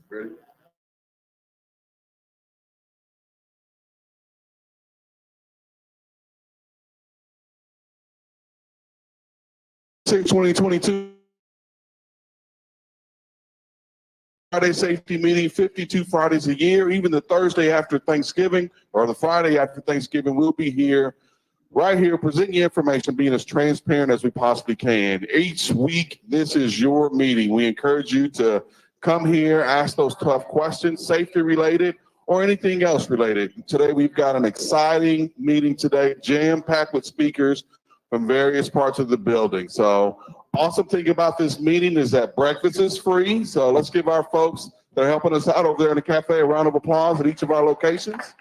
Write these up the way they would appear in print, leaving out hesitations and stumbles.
Ready? 2022 Friday safety meeting, 52 Fridays a year. Even the Thursday after Thanksgiving or the Friday after Thanksgiving, we'll be here, right here, presenting you information, being as transparent as we possibly can. Each week, this is your meeting. We encourage you to come here, ask those tough questions, safety related or anything else related. Today, we've got an exciting meeting today, jam-packed with speakers from various parts of the building. So awesome thing about this meeting is that breakfast is free. So let's give our folks that are helping us out over there in the cafe a round of applause at each of our locations.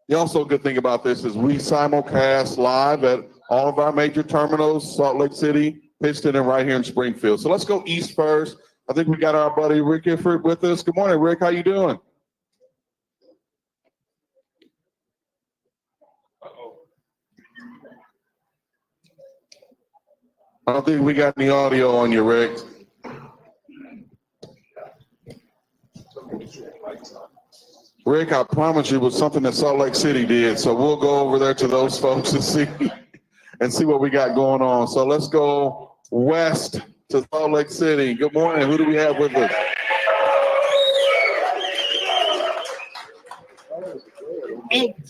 The also good thing about this is we simulcast live at all of our major terminals, Salt Lake City, Pittston, and right here in Springfield. So let's go east first. I think we got our buddy Rick Ifford with us. Good morning, Rick. How you doing? I don't think we got any audio on you, Rick. Rick, I promise you it was something that Salt Lake City did. So we'll go over there to those folks and see what we got going on. So let's go west to Salt Lake City. Good morning. Who do we have with us?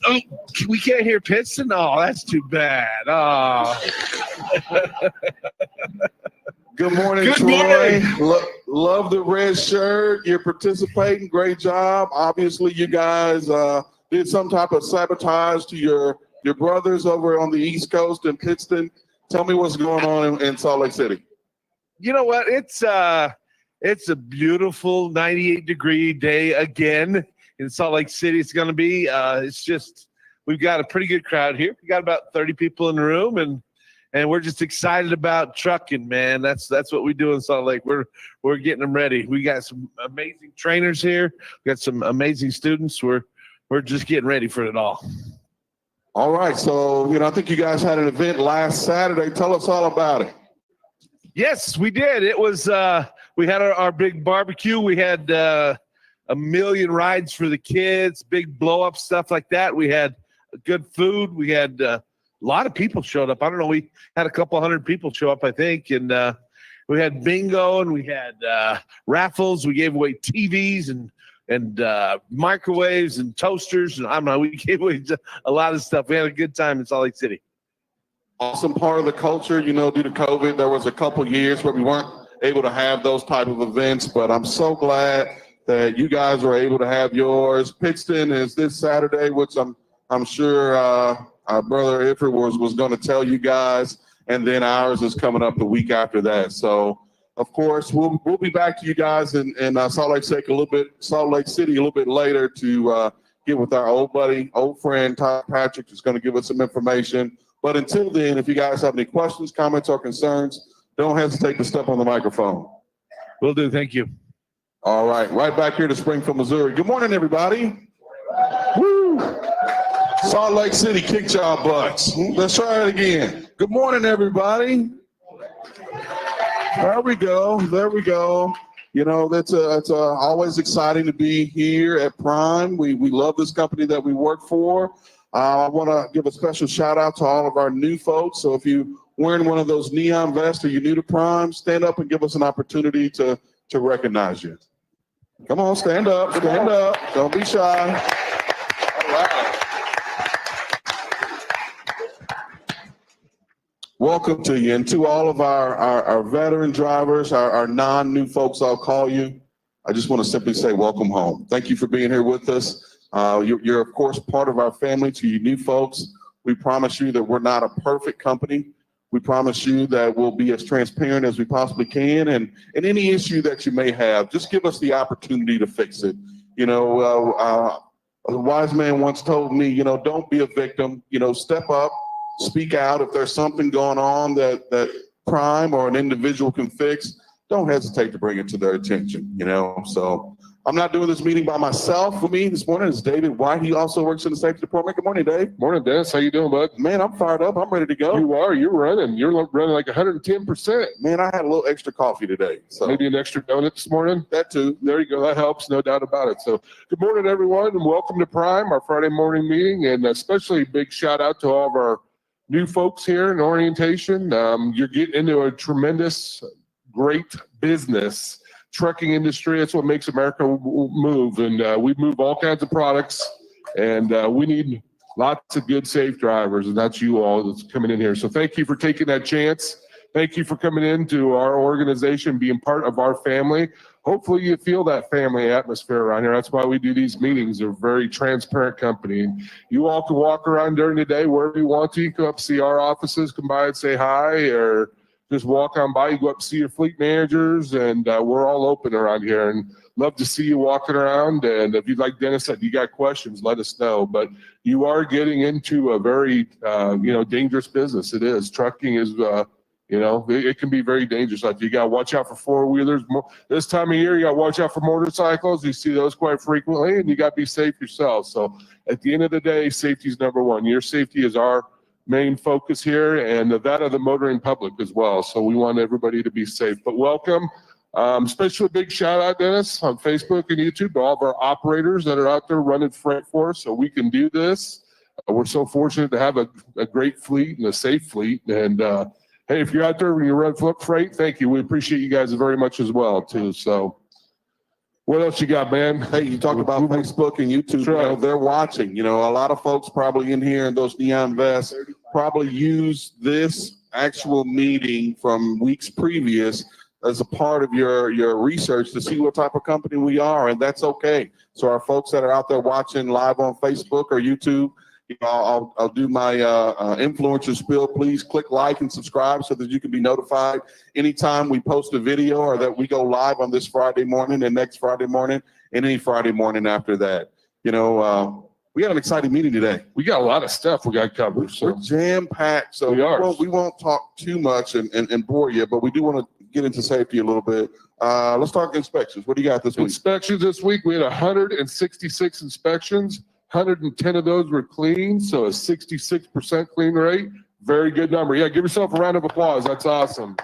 Oh, we can't hear Pittston? Oh, that's too bad. Oh. Good morning, Troy. Love the red shirt. You're participating. Great job. Obviously, you guys did some type of sabotage to your brothers over on the East Coast in Pittston. Tell me what's going on in Salt Lake City. You know what? It's a beautiful 98-degree day again in Salt Lake City. It's going to be. It's just we've got a pretty good crowd here. We got about 30 people in the room, and we're just excited about trucking, man. That's what we do in Salt Lake. We're getting them ready. We got some amazing trainers here. We got some amazing students. We're just getting ready for it all. All right. So, I think you guys had an event last Saturday. Tell us all about it. Yes, we did. It was we had our big barbecue. We had a million rides for the kids, big blow up stuff like that. We had good food. We had a lot of people showed up. I don't know. We had a couple hundred people show up, I think. And we had bingo and we had raffles. We gave away TVs and microwaves and toasters. And I don't know. We gave away a lot of stuff. We had a good time in Salt Lake City. Awesome part of the culture, due to COVID, there was a couple years where we weren't able to have those type of events, but I'm so glad that you guys were able to have yours. Pittston is this Saturday, which I'm sure our brother Ifford was going to tell you guys, and then ours is coming up the week after that. So, of course, we'll be back to you guys in Salt Lake City a little bit later to get with our old friend Todd Patrick, who's going to give us some information. But until then, if you guys have any questions, comments, or concerns, don't hesitate to step on the microphone. Will do. Thank you. All right. Right back here to Springfield, Missouri. Good morning, everybody. Woo! Salt Lake City kicked y'all butts. Let's try it again. Good morning, everybody. There we go. There we go. It's always exciting to be here at Prime. We love this company that we work for. I want to give a special shout out to all of our new folks. So if you're wearing one of those neon vests or you're new to Prime, stand up and give us an opportunity to recognize you. Come on, stand up, stand up. Don't be shy. All right. Welcome to you. And to all of our veteran drivers, our non-new folks, I'll call you, I just want to simply say welcome home. Thank you for being here with us. You're, of course, part of our family. To you new folks, we promise you that we're not a perfect company. We promise you that we'll be as transparent as we possibly can. And any issue that you may have, just give us the opportunity to fix it. A wise man once told me, don't be a victim. Step up, speak out. If there's something going on that Prime or an individual can fix, don't hesitate to bring it to their attention, So I'm not doing this meeting by myself. With me this morning is David White. He also works in the safety department. Good morning, Dave. Morning, Dennis. How you doing, bud? Man, I'm fired up. I'm ready to go. You are. You're running. You're running like 110%. Man, I had a little extra coffee today. So maybe an extra donut this morning. That too. There you go. That helps, no doubt about it. So good morning, everyone, and welcome to Prime, our Friday morning meeting, and especially a big shout out to all of our new folks here in orientation. You're getting into a tremendous, great business. Trucking industry, that's what makes America move, and we move all kinds of products, and we need lots of good, safe drivers, and that's you all that's coming in here. So thank you for taking that chance. Thank you for coming into our organization, being part of our family. Hopefully you feel that family atmosphere around here. That's why we do these meetings. They're a very transparent company. And you all can walk around during the day wherever you want to. You come up, see our offices, come by and say hi, or just walk on by. You go up, see your fleet managers, and we're all open around here. And love to see you walking around. And if you'd like Dennis said, you got questions, let us know. But you are getting into a very, dangerous business. It is. Trucking is, it can be very dangerous. Like you got to watch out for four-wheelers. This time of year, you got to watch out for motorcycles. You see those quite frequently, and you got to be safe yourself. So at the end of the day, safety is number one. Your safety is our main focus here, and that of the motoring public as well. So we want everybody to be safe. But welcome. Especially a big shout out, Dennis, on Facebook and YouTube to all of our operators that are out there running freight for us so we can do this. We're so fortunate to have a great fleet and a safe fleet. And hey, if you're out there and you run freight, thank you. We appreciate you guys very much as well, too. So what else you got, man? Hey, you talked about Facebook and YouTube. Right. They're watching. A lot of folks probably in here in those neon vests probably use this actual meeting from weeks previous as a part of your research to see what type of company we are, and that's okay. So our folks that are out there watching live on Facebook or YouTube, I'll do my influencer spiel. Please click like and subscribe so that you can be notified anytime we post a video or that we go live on this Friday morning and next Friday morning and any Friday morning after that. We got an exciting meeting today. We got a lot of stuff we got covered. So we're jam-packed, so we won't talk too much and bore you, but we do want to get into safety a little bit. Let's talk inspections. What do you got this week? Inspections this week, we had 166 inspections. 110 of those were clean, so a 66% clean rate. Very good number. Yeah, give yourself a round of applause. That's awesome.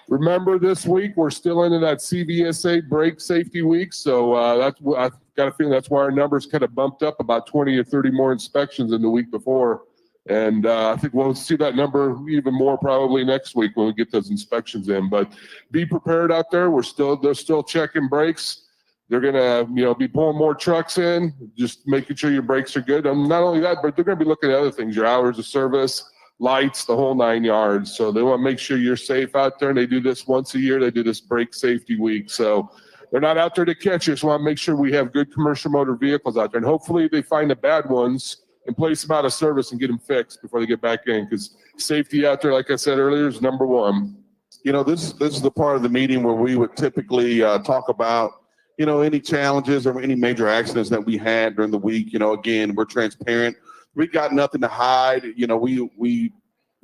Remember, this week we're still into that CVSA brake safety week, so I've got a feeling that's why our numbers kind of bumped up about 20 or 30 more inspections than the week before. And I think we'll see that number even more probably next week when we get those inspections in. But be prepared out there. They're still checking brakes. They're gonna, be pulling more trucks in, just making sure your brakes are good. And not only that, but they're gonna be looking at other things, your hours of service, lights, the whole 9 yards. So they want to make sure you're safe out there. And they do this once a year. They do this brake safety week. So they're not out there to catch us. Want to make sure we have good commercial motor vehicles out there. And hopefully they find the bad ones and place them out of service and get them fixed before they get back in, because safety out there, like I said earlier, is number one. This is the part of the meeting where we would typically talk about, any challenges or any major accidents that we had during the week. Again, we're transparent. We got nothing to hide. We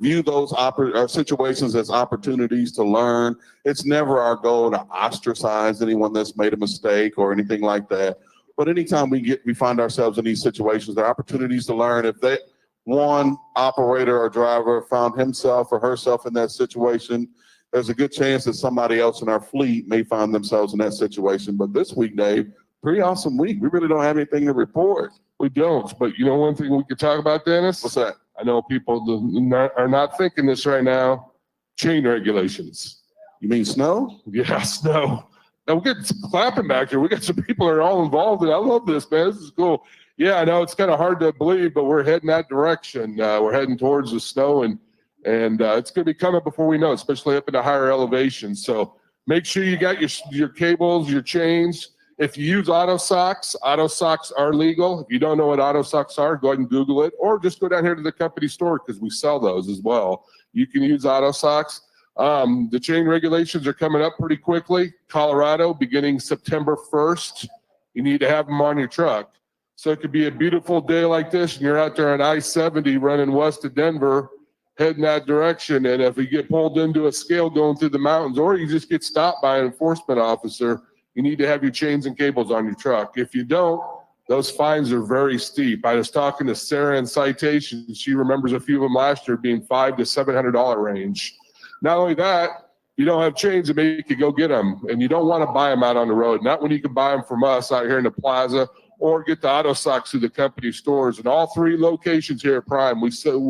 view those situations as opportunities to learn. It's never our goal to ostracize anyone that's made a mistake or anything like that. But anytime we find ourselves in these situations, there are opportunities to learn. If that one operator or driver found himself or herself in that situation, there's a good chance that somebody else in our fleet may find themselves in that situation. But this week, Dave, pretty awesome week. We really don't have anything to report. We don't. But one thing we could talk about, Dennis? What's that? I know people are not thinking this right now. Chain regulations. You mean snow? Yeah, snow. Now we get some clapping back here. We got some people that are all involved, and I love this, man. This is cool. Yeah, I know it's kind of hard to believe, but we're heading that direction. We're heading towards the snow, and it's going to be coming before we know, especially up in the higher elevations. So make sure you got your cables, your chains. If you use auto socks are legal. If you don't know what auto socks are, go ahead and Google it, or just go down here to the company store because we sell those as well. You can use auto socks. The chain regulations are coming up pretty quickly. Colorado, beginning September 1st, you need to have them on your truck. So it could be a beautiful day like this, and you're out there on I-70 running west of Denver, heading that direction. And if you get pulled into a scale going through the mountains, or you just get stopped by an enforcement officer, you need to have your chains and cables on your truck. If you don't, those fines are very steep. I was talking to Sarah in Citation. She remembers a few of them last year being $500 to $700 range. Not only that, you don't have chains to make you go get them, and you don't want to buy them out on the road. Not when you can buy them from us out here in the plaza, or get the auto socks through the company stores. And all 3 locations here at Prime, we'll sell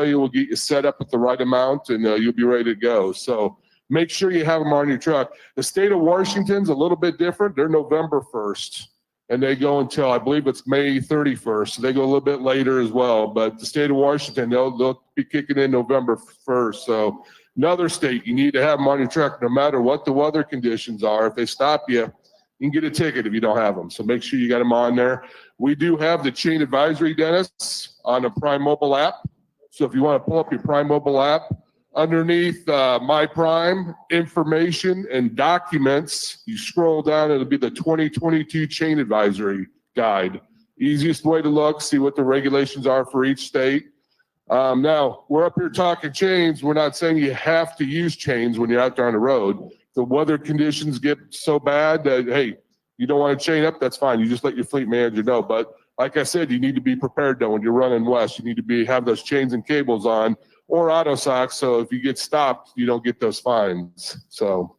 you, we'll get you set up at the right amount, and you'll be ready to go. So make sure you have them on your truck. The state of Washington's a little bit different. They're November 1st, and they go until, I believe it's May 31st. So they go a little bit later as well. But the state of Washington, they'll be kicking in November 1st. So another state, you need to have them on your truck no matter what the weather conditions are. If they stop you, you can get a ticket if you don't have them. So make sure you got them on there. We do have the chain advisory, Dennis, on the Prime mobile app. So if you want to pull up your Prime mobile app, underneath My Prime information and documents, you scroll down, it'll be the 2022 chain advisory guide. Easiest way to look, see what the regulations are for each state. Now, we're up here talking chains. We're not saying you have to use chains when you're out there on the road. The weather conditions get so bad that, hey, you don't want to chain up, that's fine. You just let your fleet manager know. But like I said, you need to be prepared though when you're running west. You need to have those chains and cables on, or auto socks, so if you get stopped, you don't get those fines. So,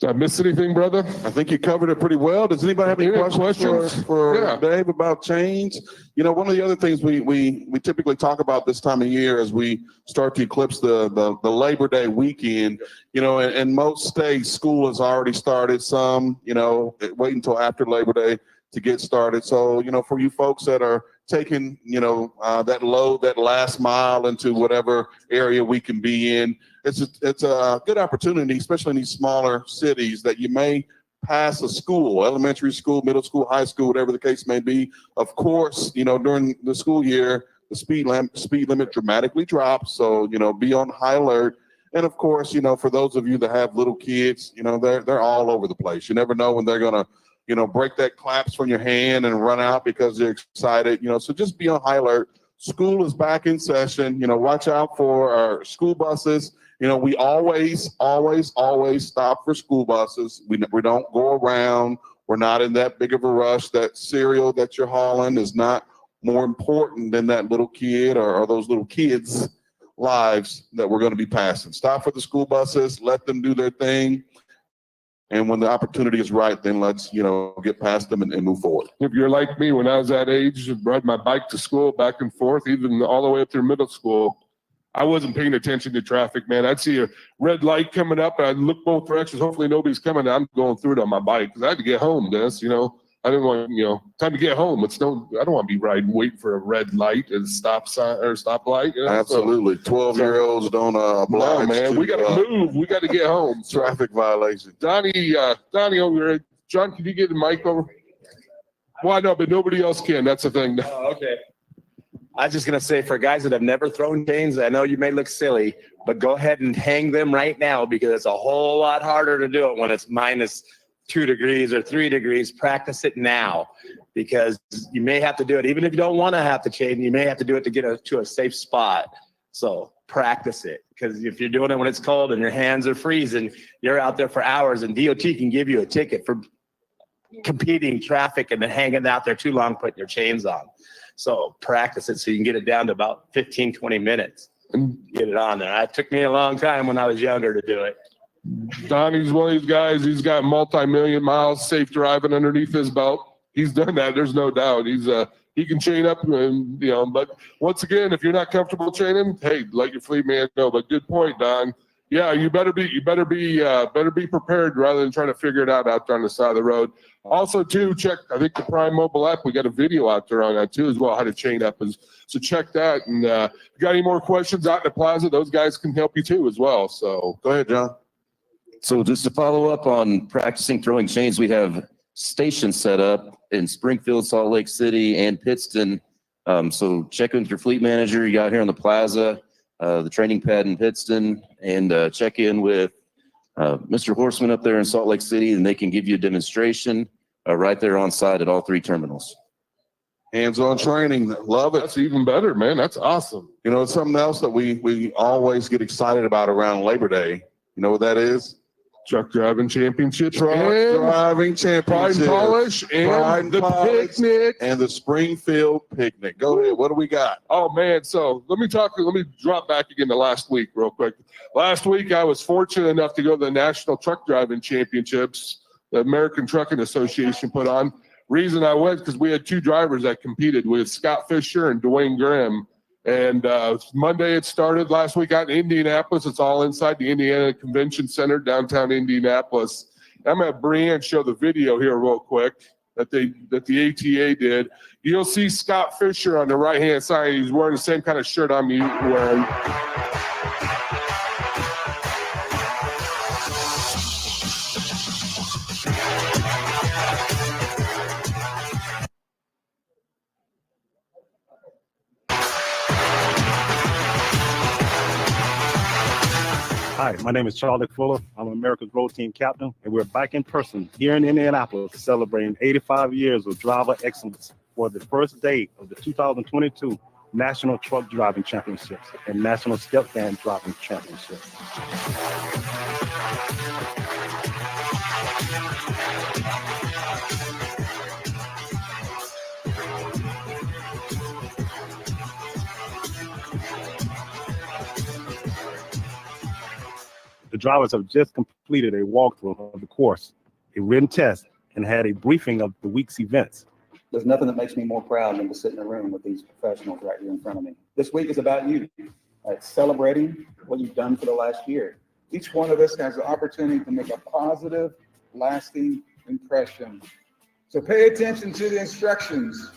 did I miss anything, brother? I think you covered it pretty well. Does anybody have any questions for Dave about chains? You know, one of the other things we typically talk about this time of year as we start to eclipse the Labor Day weekend, you know, in most states, school has already started. Some, you know, wait until after Labor Day to get started. So, you know, for you folks that are taking, you know, that load, that last mile into whatever area we can be in, it's a good opportunity, especially in these smaller cities, that you may pass a school, elementary school, middle school, high school, whatever the case may be. Of course, you know, during the school year, the speed limit dramatically drops. So, you know, be on high alert. And of course, you know, for those of you that have little kids, you know, they're all over the place. You never know when they're going to, you know, break that clasp from your hand and run out because they're excited, you know, so just be on high alert. School is back in session. You know, watch out for our school buses. You know, we always stop for school buses. We don't go around. We're not in that big of a rush. That cereal that you're hauling is not more important than that little kid or those little kids' lives that we're going to be passing. Stop for the school buses. Let them do their thing. And when the opportunity is right, then let's, you know, get past them and move forward. If you're like me, when I was that age, I ride my bike to school back and forth, even all the way up through middle school, I wasn't paying attention to traffic, man. I'd see a red light coming up, and I'd look both directions. Hopefully nobody's coming. I'm going through it on my bike because I had to get home, Dennis. You know, I didn't want, you know, time to get home. I don't want to be riding, waiting for a red light and stop sign or stoplight. You know? Absolutely. 12-year-olds don't oblige. No, man, we got to move. We got to get home. Traffic violation. Donnie over here. John, can you get the mic over? Well, I know, but nobody else can. That's the thing. Oh, okay. I was just going to say, for guys that have never thrown chains, I know you may look silly, but go ahead and hang them right now because it's a whole lot harder to do it when it's -2 degrees or 3 degrees. Practice it now because you may have to do it. Even if you don't want to have the chain, you may have to do it to get to a safe spot. So practice it, because if you're doing it when it's cold and your hands are freezing, you're out there for hours, and DOT can give you a ticket for competing traffic and then hanging out there too long putting your chains on. So practice it so you can get it down to about 15, 20 minutes and get it on there. It took me a long time when I was younger to do it. Donnie's one of these guys. He's got multi-million miles safe driving underneath his belt. He's done that. There's no doubt. He can chain up, and you know. But once again, if you're not comfortable chaining, hey, let your fleet man know. But good point, Don. Yeah, you better be prepared rather than trying to figure it out there on the side of the road. Also, too, check. I think the Prime mobile app. We got a video out there on that too as well, how to chain up. So check that. And if you got any more questions out in the plaza, those guys can help you too as well. So Go ahead, John. So just to follow up on practicing throwing chains, we have stations set up in Springfield, Salt Lake City, and Pittston. So check in with your fleet manager. You got here on the plaza, the training pad in Pittston, and check in with Mr. Horseman up there in Salt Lake City, and they can give you a demonstration right there on site at all 3 terminals. Hands-on training. Love it. that's even better, man. That's awesome. You know, it's something else that we always get excited about around Labor Day. You know what that is? Truck Driving Championships, Truck and Driving Pride Championships. and Polish, Pride and and the Polish. picnic. And the Springfield picnic. Go ahead. What do we got? Oh man, so let me drop back again to last week real quick. Last week I was fortunate enough to go to the National Truck Driving Championships the American Trucking Association put on. Reason I went because we had two drivers that competed with Scott Fisher and Dwayne Grimm. And Monday it started last week out in Indianapolis. It's all inside the Indiana Convention Center, downtown Indianapolis. I'm gonna have Brianne show the video here real quick that the ATA did. You'll see Scott Fisher on the right-hand side. He's wearing the same kind of shirt I'm wearing. Hi, my name is Charlie Fuller. I'm America's Road Team Captain, and we're back in person here in Indianapolis celebrating 85 years of driver excellence for the first day of the 2022 National Truck Driving Championships and National Step Van Driving Championships. The drivers have just completed a walkthrough of the course, a written test, and had a briefing of the week's events. There's nothing that makes me more proud than to sit in a room with these professionals right here in front of me. This week is about you. It's celebrating what you've done for the last year. Each one of us has the opportunity to make a positive, lasting impression. So pay attention to the instructions,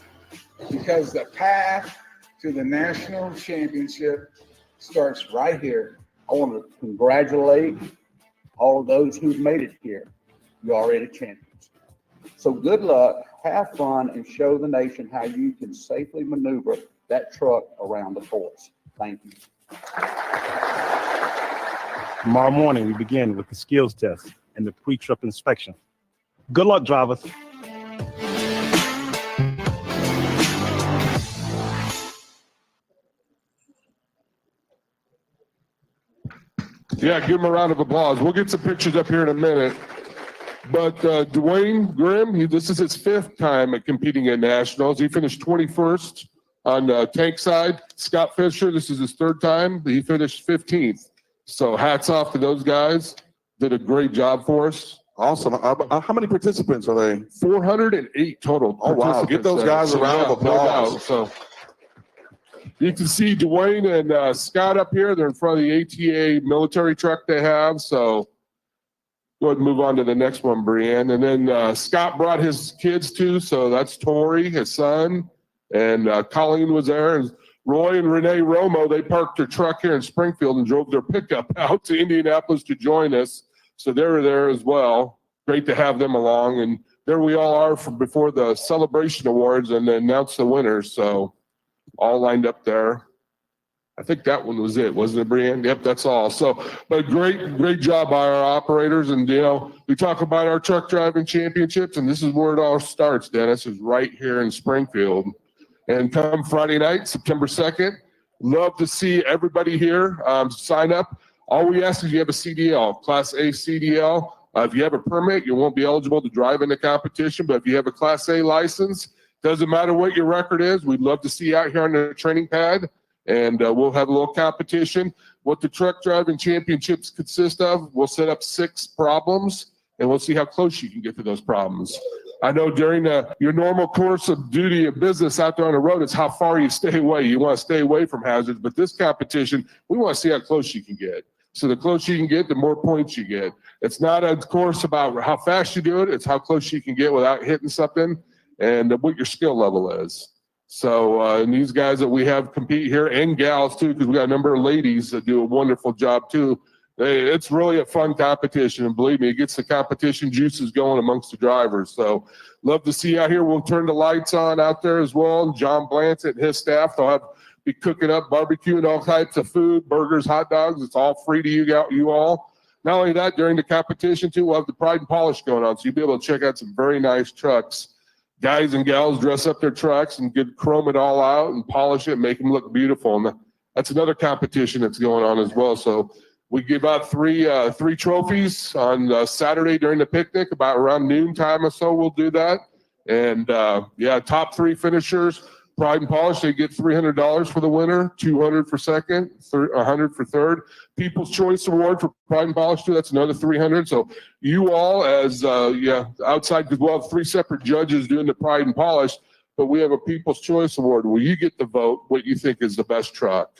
because the path to the national championship starts right here. I want to congratulate all of those who've made it here. You're already champions. So good luck, have fun, and show the nation how you can safely maneuver that truck around the course. Thank you. Tomorrow morning, we begin with the skills test and the pre-trip inspection. Good luck, drivers. Yeah, give him a round of applause. We'll get some pictures up here in a minute. But Dwayne Grimm, this is his fifth time at competing at nationals. He finished 21st on the tank side. Scott Fisher, this is his third time. He finished 15th. So hats off to those guys. Did a great job for us. Awesome. How many participants are they? 408 total. Oh, wow. Give those guys a round of applause. So you can see Dwayne and Scott up here. They're in front of the ATA military truck they have. So go ahead and move on to the next one, Brianne. And then Scott brought his kids too. So that's Tori, his son, and Colleen was there. And Roy and Renee Romo, they parked their truck here in Springfield and drove their pickup out to Indianapolis to join us. So they were there as well. Great to have them along. And there we all are before the celebration awards and announce the winners. So all lined up there. I think that one was it, wasn't it, Brianne? Yep, that's all. So, but great job by our operators. And, you know, we talk about our truck driving championships, and this is where it all starts, Dennis, is right here in Springfield. And come Friday night, September 2nd, love to see everybody here sign up. All we ask is you have a CDL, Class A CDL. If you have a permit, you won't be eligible to drive in the competition, but if you have a Class A license, doesn't matter what your record is, we'd love to see you out here on the training pad. And we'll have a little competition. What the truck driving championships consist of, we'll set up 6 problems, and we'll see how close you can get to those problems. I know during your normal course of duty of business out there on the road, it's how far you stay away. You want to stay away from hazards, but this competition, we want to see how close you can get. So the closer you can get, the more points you get. It's not a course about how fast you do it, it's how close you can get without hitting something and what your skill level is. So, and these guys that we have compete here, and gals too, because we got a number of ladies that do a wonderful job too. It's really a fun competition, and believe me, it gets the competition juices going amongst the drivers. So, love to see you out here. We'll turn the lights on out there as well. And John Blancett and his staff, they'll be cooking up barbecue and all types of food, burgers, hot dogs. It's all free to you all. Not only that, during the competition too, we'll have the Pride and Polish going on, so you'll be able to check out some very nice trucks. Guys and gals dress up their trucks and chrome it all out and polish it, make them look beautiful. And that's another competition that's going on as well. So We give out three trophies on Saturday during the picnic, about around noontime or so. We'll do that. And yeah, top 3 finishers, Pride and Polish, they get $300 for the winner, $200 for second, $100 for third. People's Choice Award for Pride and Polish too. That's another $300. So you all, as outside, because we'll have 3 separate judges doing the Pride and Polish, but we have a People's Choice Award where you get to vote what you think is the best truck.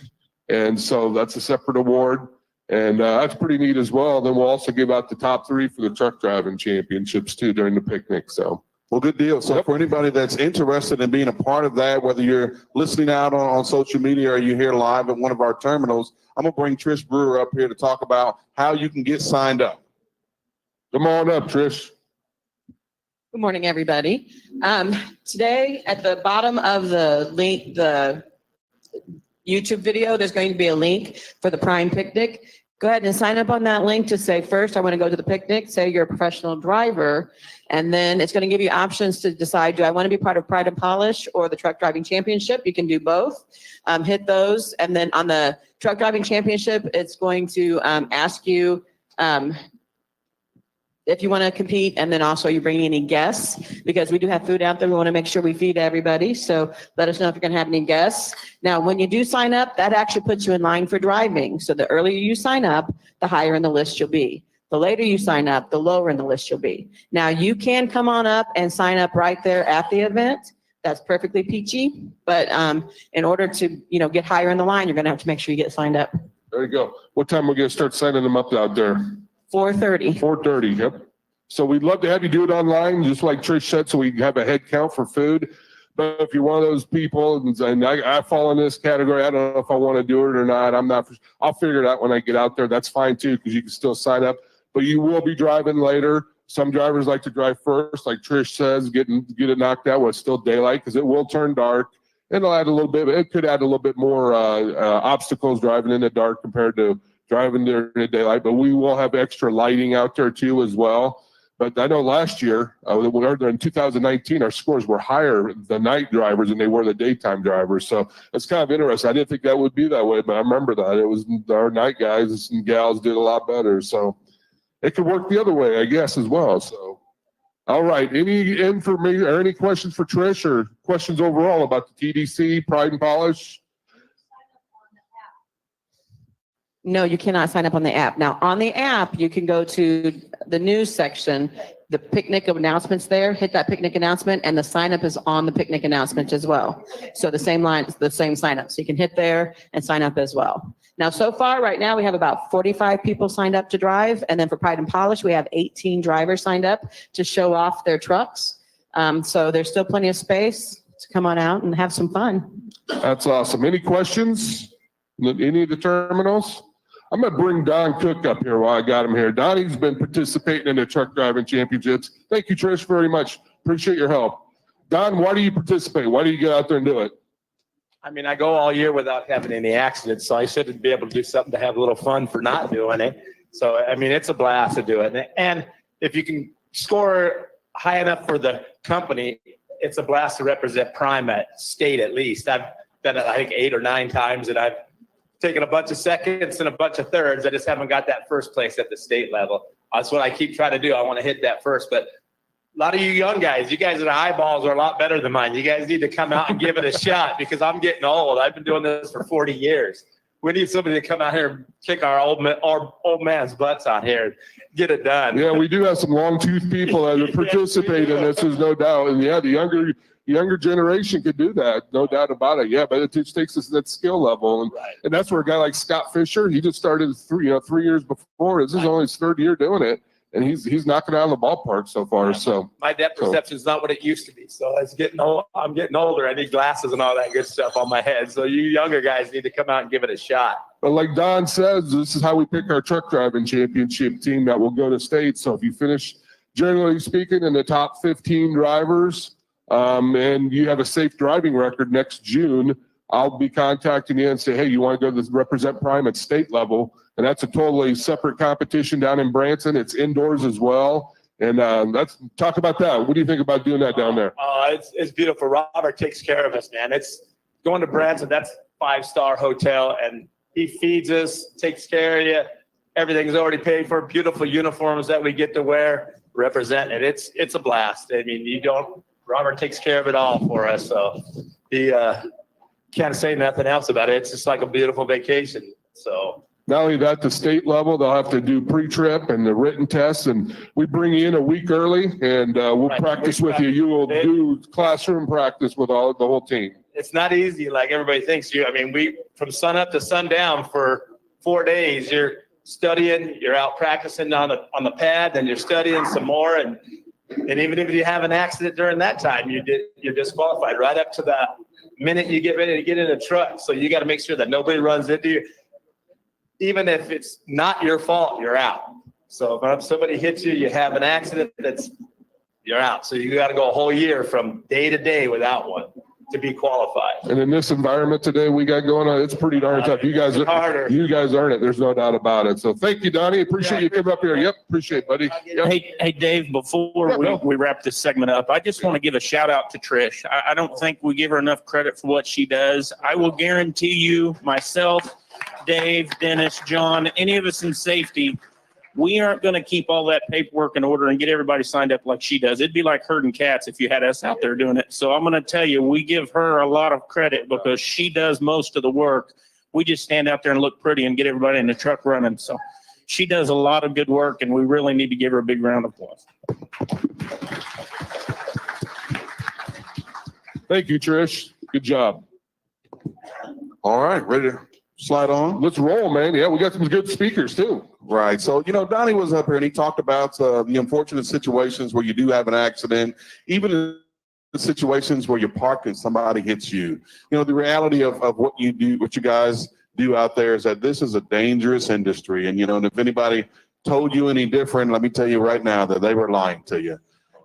And so that's a separate award. And that's pretty neat as well. Then we'll also give out the top 3 for the truck driving championships too during the picnic. So, well, good deal. So for anybody that's interested in being a part of that, whether you're listening out on social media or you're here live at one of our terminals, I'm going to bring Trish Brewer up here to talk about how you can get signed up. Come on up, Trish. Good morning, everybody. Today, at the bottom of the link, the YouTube video, there's going to be a link for the Prime Picnic. Go ahead and sign up on that link to say, first, I want to go to the picnic, say you're a professional driver, and then it's going to give you options to decide, do I want to be part of Pride and Polish or the Truck Driving Championship? You can do both. Hit those, and then on the Truck Driving Championship, it's going to ask you if you want to compete, and then also you bring any guests, because we do have food out there. We want to make sure we feed everybody. So let us know if you're going to have any guests. Now, when you do sign up, that actually puts you in line for driving. So the earlier you sign up, the higher in the list you'll be. The later you sign up, the lower in the list you'll be. Now, you can come on up and sign up right there at the event. That's perfectly peachy. But in order to, get higher in the line, you're going to have to make sure you get signed up. There you go. What time are we going to start signing them up out there? 4:30. 4:30, yep. So we'd love to have you do it online, just like Trish said, so we can have a head count for food. But if you're one of those people, and I fall in this category, I don't know if I want to do it or not. I'll figure it out when I get out there. That's fine too, because you can still sign up. But you will be driving later. Some drivers like to drive first, like Trish says, get it knocked out when it's still daylight, because it will turn dark. And it'll add a little bit. It could add a little bit more obstacles driving in the dark compared to driving during the daylight. But we will have extra lighting out there too as well. But I know last year, in 2019, our scores were higher, the night drivers, than they were the daytime drivers. So it's kind of interesting. I didn't think that would be that way, but I remember that. It was our night guys and gals did a lot better. So it could work the other way, I guess, as well. So, all right. Any information or any questions for Trish, or questions overall about the TDC, Pride and Polish? No, you cannot sign up on the app. Now, on the app, you can go to the news section, the picnic announcements there, hit that picnic announcement, and the sign up is on the picnic announcement as well. So the same sign up. So you can hit there and sign up as well. Now, so far, right now, we have about 45 people signed up to drive. And then for Pride and Polish, we have 18 drivers signed up to show off their trucks. So there's still plenty of space to come on out and have some fun. That's awesome. Any questions? Any of the terminals? I'm going to bring Don Cook up here while I got him here. Donnie's been participating in the truck driving championships. Thank you, Trish, very much. Appreciate your help. Don, why do you participate? Why do you get out there and do it? I mean, I go all year without having any accidents, so I should be able to do something to have a little fun for not doing it. So, I mean, it's a blast to do it. And if you can score high enough for the company, it's a blast to represent Prime at state at least. I've done it, I think, 8 or 9 times, and I've taken a bunch of seconds and a bunch of thirds. I just haven't got that first place at the state level. That's what I keep trying to do. I want to hit that first. But a lot of you young guys, you guys with eyeballs are a lot better than mine. You guys need to come out and give it a shot, because I'm getting old. I've been doing this for 40 years. We need somebody to come out here and kick our old man's butts out here and get it done. Yeah, we do have some long-toothed people that participate in this, there's no doubt. And yeah, the younger generation could do that, no doubt about it. Yeah, but it just takes us to that skill level. And that's where a guy like Scott Fisher, he just started 3 years before. This is only his 3rd year doing it. And he's knocking out of the ballpark so far. So my depth perception is not what it used to be. So it's getting old. I'm getting older. I need glasses and all that good stuff on my head. So you younger guys need to come out and give it a shot. But like Don says, this is how we pick our truck driving championship team that will go to state. So if you finish, generally speaking, in the top 15 drivers, and you have a safe driving record next June, I'll be contacting you and say, hey, you want to go to represent Prime at state level? And that's a totally separate competition down in Branson. It's indoors as well. And let's talk about that. What do you think about doing that down there? It's beautiful. Robert takes care of us, man. It's going to Branson. That's 5-star hotel, and he feeds us, takes care of you. Everything's already paid for, beautiful uniforms that we get to wear, represent it. It's a blast. I mean, Robert takes care of it all for us. So he can't say nothing else about it. It's just like a beautiful vacation. So Not only that, the state level, they'll have to do pre-trip and the written tests, and we bring you in a week early, and we'll Right. practice with you. You will do classroom practice with the whole team. it's not easy like everybody thinks. I mean, we from sun up to sundown for 4 days. You're studying, you're out practicing on the pad, then you're studying some more, and even if you have an accident during that time, you're disqualified right up to the minute you get ready to get in a truck. So you got to make sure that nobody runs into you. Even if it's not your fault, you're out. So if somebody hits you, you have an accident, you're out. So you got to go a whole year from day to day without one to be qualified. And in this environment today we got going on, it's pretty darn tough. You guys earn it. There's no doubt about it. So thank you, Donnie. Appreciate you coming up here. Yep. Appreciate it, buddy. Yep. Hey, Dave, before we wrap this segment up, I just want to give a shout out to Trish. I don't think we give her enough credit for what she does. I will guarantee you, myself, Dave, Dennis, John, any of us in safety, we aren't going to keep all that paperwork in order and get everybody signed up like she does. It'd be like herding cats if you had us out there doing it. So I'm going to tell you, we give her a lot of credit because she does most of the work. We just stand out there and look pretty and get everybody in the truck running. So she does a lot of good work, and we really need to give her a big round of applause. Thank you, Trish. Good job. All right, ready to slide on? Let's roll, man. Yeah, we got some good speakers too. Right. So, Donnie was up here and he talked about the unfortunate situations where you do have an accident, even in the situations where you're parked and somebody hits you. The reality of what you do, what you guys do out there is that this is a dangerous industry. And, and if anybody told you any different, let me tell you right now that they were lying to you.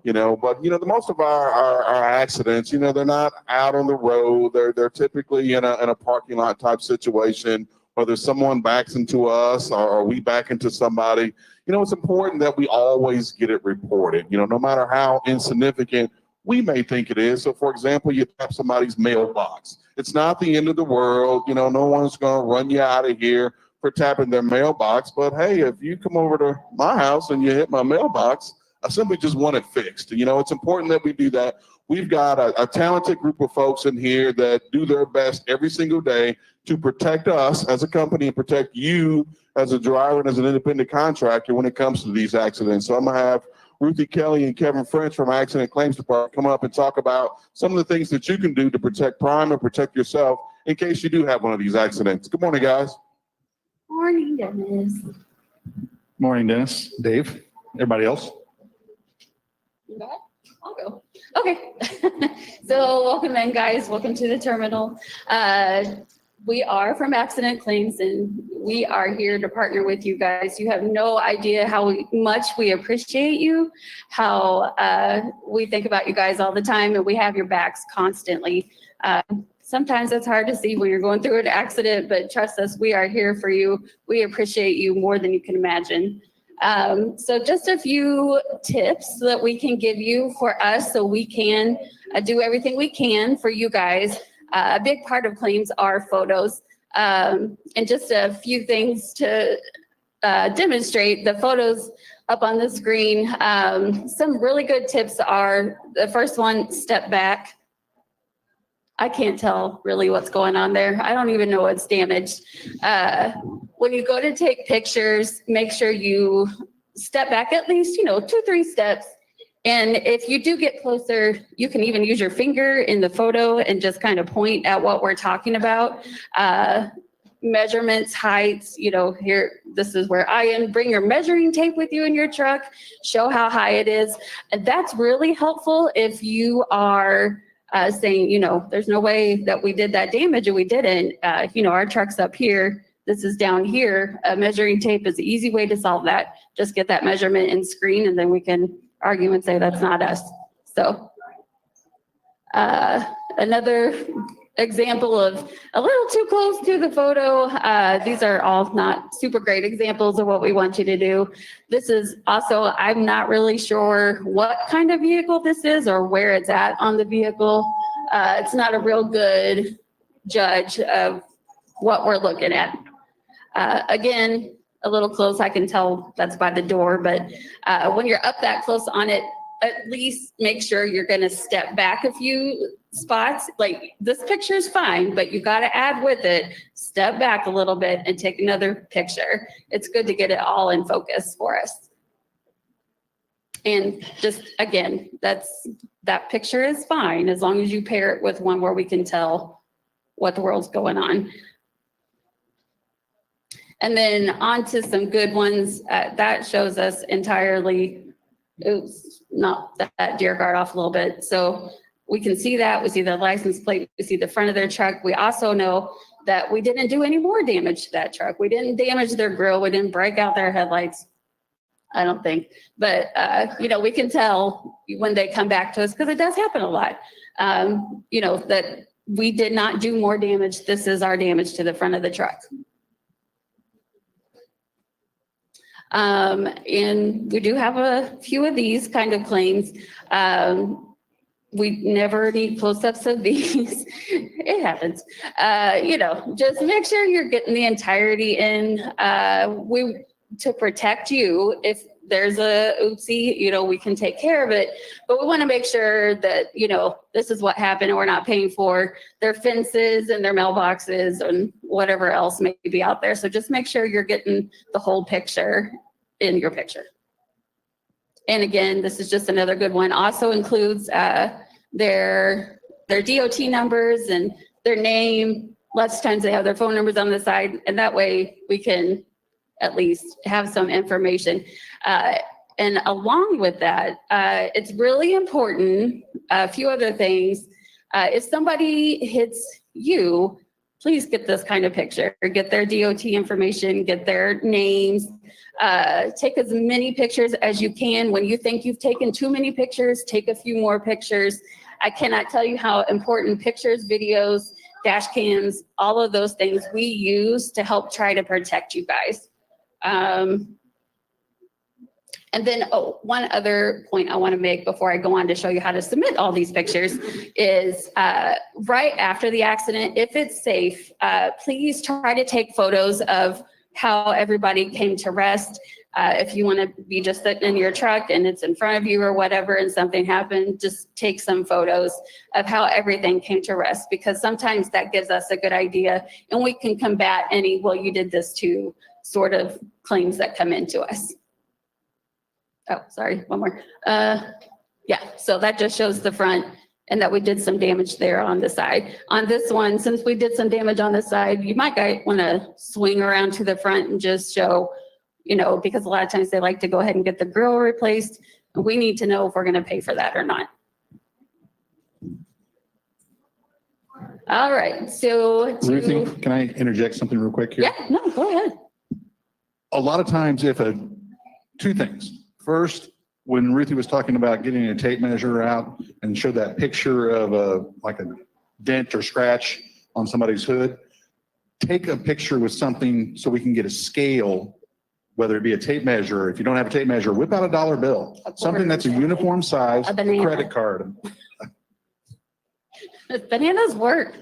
But the most of our accidents, they're not out on the road. They're typically in a parking lot type situation, whether someone backs into us or we back into somebody. It's important that we always get it reported, no matter how insignificant we may think it is. So for example, you tap somebody's mailbox. It's not the end of the world. No one's going to run you out of here for tapping their mailbox. But hey, if you come over to my house and you hit my mailbox, I simply just want it fixed. It's important that we do that. We've got a talented group of folks in here that do their best every single day to protect us as a company and protect you as a driver and as an independent contractor when it comes to these accidents. So I'm going to have Ruthie Kelly and Kevin French from Accident Claims Department come up and talk about some of the things that you can do to protect Prime and protect yourself in case you do have one of these accidents. Good morning, guys. Morning, Dennis. Morning, Dennis. Dave, everybody else? You got it? I'll go. Okay. So welcome in, guys. Welcome to the terminal. We are from Accident Claims, and we are here to partner with you guys. You have no idea how much we appreciate you, how we think about you guys all the time, and we have your backs constantly. Sometimes it's hard to see when you're going through an accident, but trust us, we are here for you. We appreciate you more than you can imagine. So just a few tips that we can give you for us so we can do everything we can for you guys. A big part of claims are photos, and just a few things to demonstrate the photos up on the screen. Some really good tips are, the first one, step back. I can't tell really what's going on there. I don't even know what's damaged. When you go to take pictures, make sure you step back at least, 2-3 steps. And if you do get closer, you can even use your finger in the photo and just kind of point at what we're talking about. Measurements, heights, here, this is where I am. Bring your measuring tape with you in your truck, show how high it is. And that's really helpful if you are saying, there's no way that we did that damage and we didn't. Our truck's up here, this is down here. A measuring tape is the easy way to solve that. Just get that measurement and screen, and then we can argue and say that's not us. So another example of a little too close to the photo. These are all not super great examples of what we want you to do. This is also, I'm not really sure what kind of vehicle this is or where it's at on the vehicle. It's not a real good judge of what we're looking at. Again, a little close. I can tell that's by the door, but when you're up that close on it, at least make sure you're going to step back a few spots. Like this picture is fine, but you got to add with it, step back a little bit and take another picture. It's good to get it all in focus for us. And just again, that picture is fine as long as you pair it with one where we can tell what the world's going on. And then on to some good ones. That shows us entirely, oops, not that deer guard off a little bit. So we can see that, we see the license plate, we see the front of their truck. We also know that we didn't do any more damage to that truck. We didn't damage their grill. We didn't break out their headlights. I don't think, but you know, we can tell when they come back to us, because it does happen a lot, you know, that we did not do more damage. This is our damage to the front of the truck. And we do have a few of these kind of claims. We never need close-ups of these. It happens. You know, just make sure you're getting the entirety in. To protect you, if there's a oopsie, you know, we can take care of it, but we want to make sure that, you know, this is what happened and we're not paying for their fences and their mailboxes and whatever else may be out there. So just make sure you're getting the whole picture in your picture. And again, this is just another good one. Also includes their DOT numbers and their name. Lots of times they have their phone numbers on the side, and that way we can at least have some information. And along with that, it's really important, a few other things. If somebody hits you, please get this kind of picture, get their DOT information, get their names, take as many pictures as you can. When you think you've taken too many pictures, take a few more pictures. I cannot tell you how important pictures, videos, dash cams, all of those things we use to help try to protect you guys. And then, one other point I want to make before I go on to show you how to submit all these pictures is right after the accident, if it's safe, please try to take photos of how everybody came to rest. If you want to be just sitting in your truck and it's in front of you or whatever and something happened, just take some photos of how everything came to rest, because sometimes that gives us a good idea and we can combat any, well, you did this too, sort of claims that come into us. Oh, sorry, one more. Yeah, so that just shows the front and that we did some damage there on the side. On this one, since we did some damage on the side, you might want to swing around to the front and just show, you know, because a lot of times they like to go ahead and get the grill replaced. We need to know if we're going to pay for that or not. All right, so Ruthie, can I interject something real quick here? Yeah, no, go ahead. A lot of times two things. First, when Ruthie was talking about getting a tape measure out and showed that picture of like a dent or scratch on somebody's hood, take a picture with something so we can get a scale, whether it be a tape measure. If you don't have a tape measure, whip out a dollar bill, something that's a uniform size, A banana. credit card. Bananas work.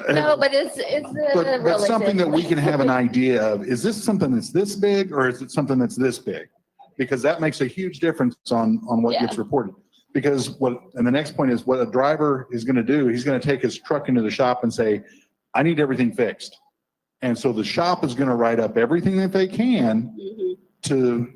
No, but it's But something that we can have an idea of, is this something that's this big or is it something that's this big? Because that makes a huge difference on what gets reported. Because and the next point is what a driver is going to do, he's going to take his truck into the shop and say, I need everything fixed. And so the shop is going to write up everything that they can to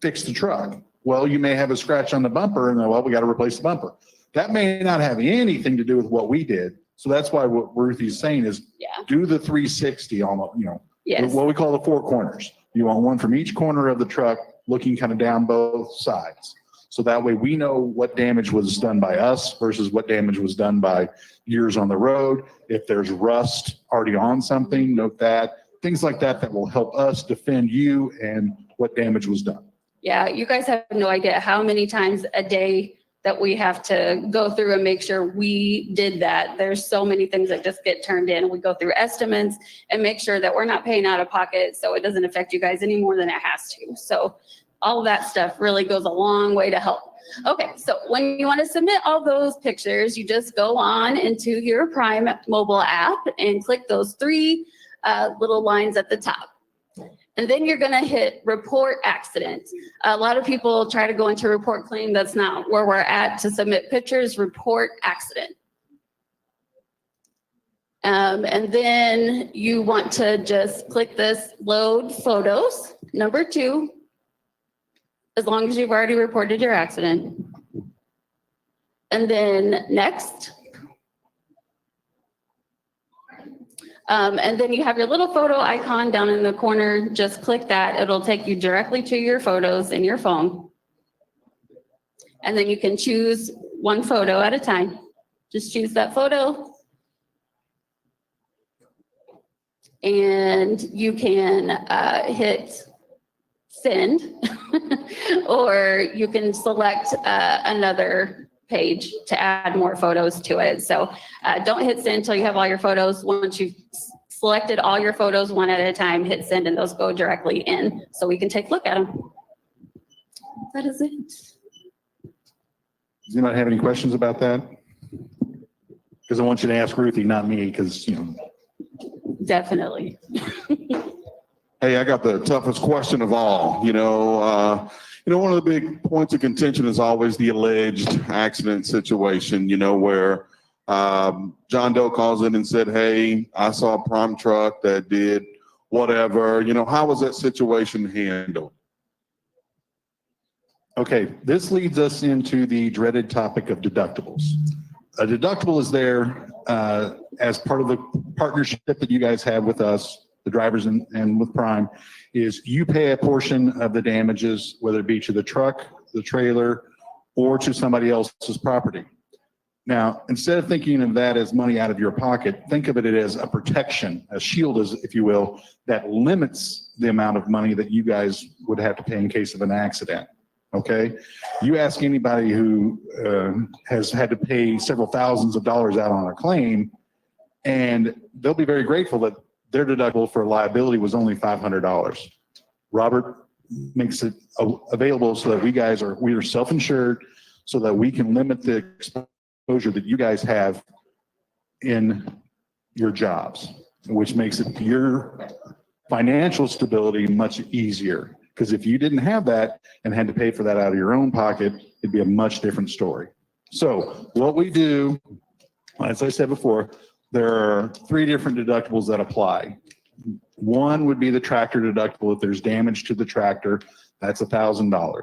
fix the truck. Well, you may have a scratch on the bumper and well, we got to replace the bumper. That may not have anything to do with what we did. So that's why what Ruthie's saying is do the 360 almost, you know, what we call the four corners. You want one from each corner of the truck looking kind of down both sides. So that way we know what damage was done by us versus what damage was done by years on the road. If there's rust already on something, note that. Things like that that will help us defend you and what damage was done. Yeah, you guys have no idea how many times a day that we have to go through and make sure we did that. There's so many things that just get turned in. We go through estimates and make sure that we're not paying out of pocket so it doesn't affect you guys any more than it has to. So all of that stuff really goes a long way to help. Okay, so when you want to submit all those pictures, you just go on into your Prime mobile app and click those three little lines at the top. And then you're gonna hit report accident. A lot of people try to go into report claim. That's not where we're at to submit pictures, report accident. And then you want to just click this load photos, number 2, as long as you've already reported your accident. And then next. And then you have your little photo icon down in the corner. Just click that. It'll take you directly to your photos in your phone. And then you can choose one photo at a time. Just choose that photo. And you can hit send, or you can select another page to add more photos to it. So don't hit send until you have all your photos. Once you've selected all your photos one at a time, hit send and those go directly in so we can take a look at them. That is it. Does anybody have any questions about that? Because I want you to ask Ruthie, not me, because, Definitely. Hey, I got the toughest question of all. One of the big points of contention is always the alleged accident situation, where John Doe calls in and said, hey, I saw a Prime truck that did whatever. How was that situation handled? Okay, this leads us into the dreaded topic of deductibles. A deductible is there as part of the partnership that you guys have with us, the drivers and with Prime, is you pay a portion of the damages, whether it be to the truck, the trailer, or to somebody else's property. Now, instead of thinking of that as money out of your pocket, think of it as a protection, a shield, as if you will, that limits the amount of money that you guys would have to pay in case of an accident. Okay, you ask anybody who has had to pay several thousands of dollars out on a claim, and they'll be very grateful that their deductible for liability was only $500. Robert makes it available so that we are self-insured, so that we can limit the exposure that you guys have in your jobs, which makes it your financial stability much easier. Because if you didn't have that and had to pay for that out of your own pocket, it'd be a much different story. So what we do, as I said before, there are 3 different deductibles that apply. One would be the tractor deductible. If there's damage to the tractor, that's $1,000.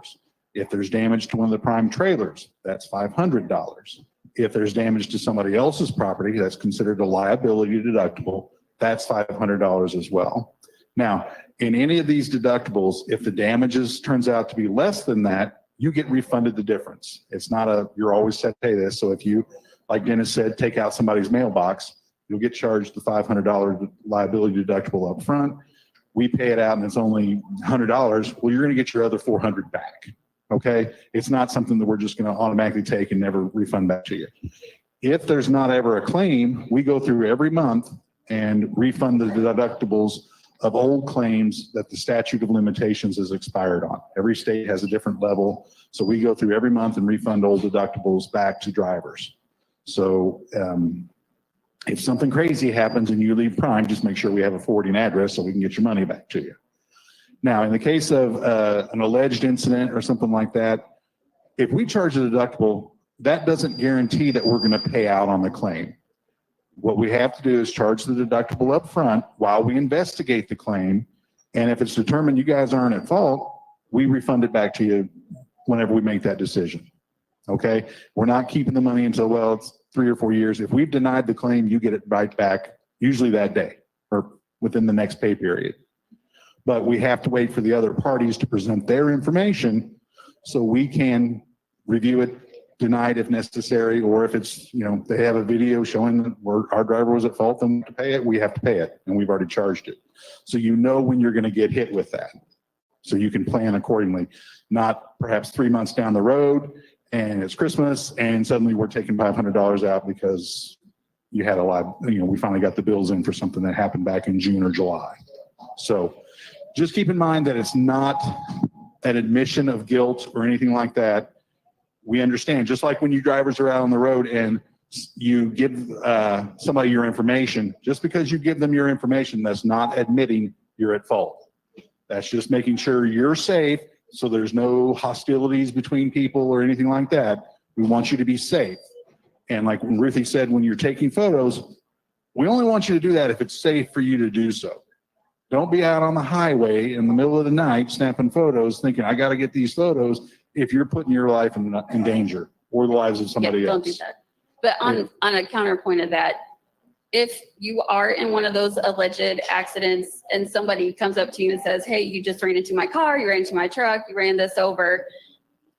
If there's damage to one of the Prime trailers, that's $500. If there's damage to somebody else's property, that's considered a liability deductible. That's $500 as well. Now, in any of these deductibles, if the damages turns out to be less than that, you get refunded the difference. It's not you're always set to pay this. So if you, like Dennis said, take out somebody's mailbox, you'll get charged the $500 liability deductible up front. We pay it out and it's only $100. Well, you're going to get your other $400 back. Okay. It's not something that we're just going to automatically take and never refund back to you. If there's not ever a claim, we go through every month and refund the deductibles of old claims that the statute of limitations is expired on. Every state has a different level. So we go through every month and refund old deductibles back to drivers. So if something crazy happens and you leave Prime, just make sure we have a forwarding address so we can get your money back to you. Now, in the case of an alleged incident or something like that, if we charge a deductible, that doesn't guarantee that we're going to pay out on the claim. What we have to do is charge the deductible up front while we investigate the claim. And if it's determined you guys aren't at fault, we refund it back to you whenever we make that decision. Okay? We're not keeping the money until, well, it's 3 or 4 years. If we've denied the claim, you get it right back, usually that day or within the next pay period. But we have to wait for the other parties to present their information so we can review it, deny it if necessary, or if it's, they have a video showing that our driver was at fault and to pay it, we have to pay it, and we've already charged it. So when you're going to get hit with that. So you can plan accordingly, not perhaps 3 months down the road and it's Christmas and suddenly we're taking $500 out because you had we finally got the bills in for something that happened back in June or July. So just keep in mind that it's not an admission of guilt or anything like that. We understand, just like when you drivers are out on the road and you give somebody your information, just because you give them your information, that's not admitting you're at fault. That's just making sure you're safe. So there's no hostilities between people or anything like that. We want you to be safe. And like when Ruthie said, when you're taking photos, we only want you to do that if it's safe for you to do so. Don't be out on the highway in the middle of the night snapping photos thinking, I got to get these photos, if you're putting your life in danger or the lives of somebody Yeah, else. don't do that. But on a counterpoint of that, if you are in one of those alleged accidents and somebody comes up to you and says, hey, you just ran into my car, you ran into my truck, you ran this over,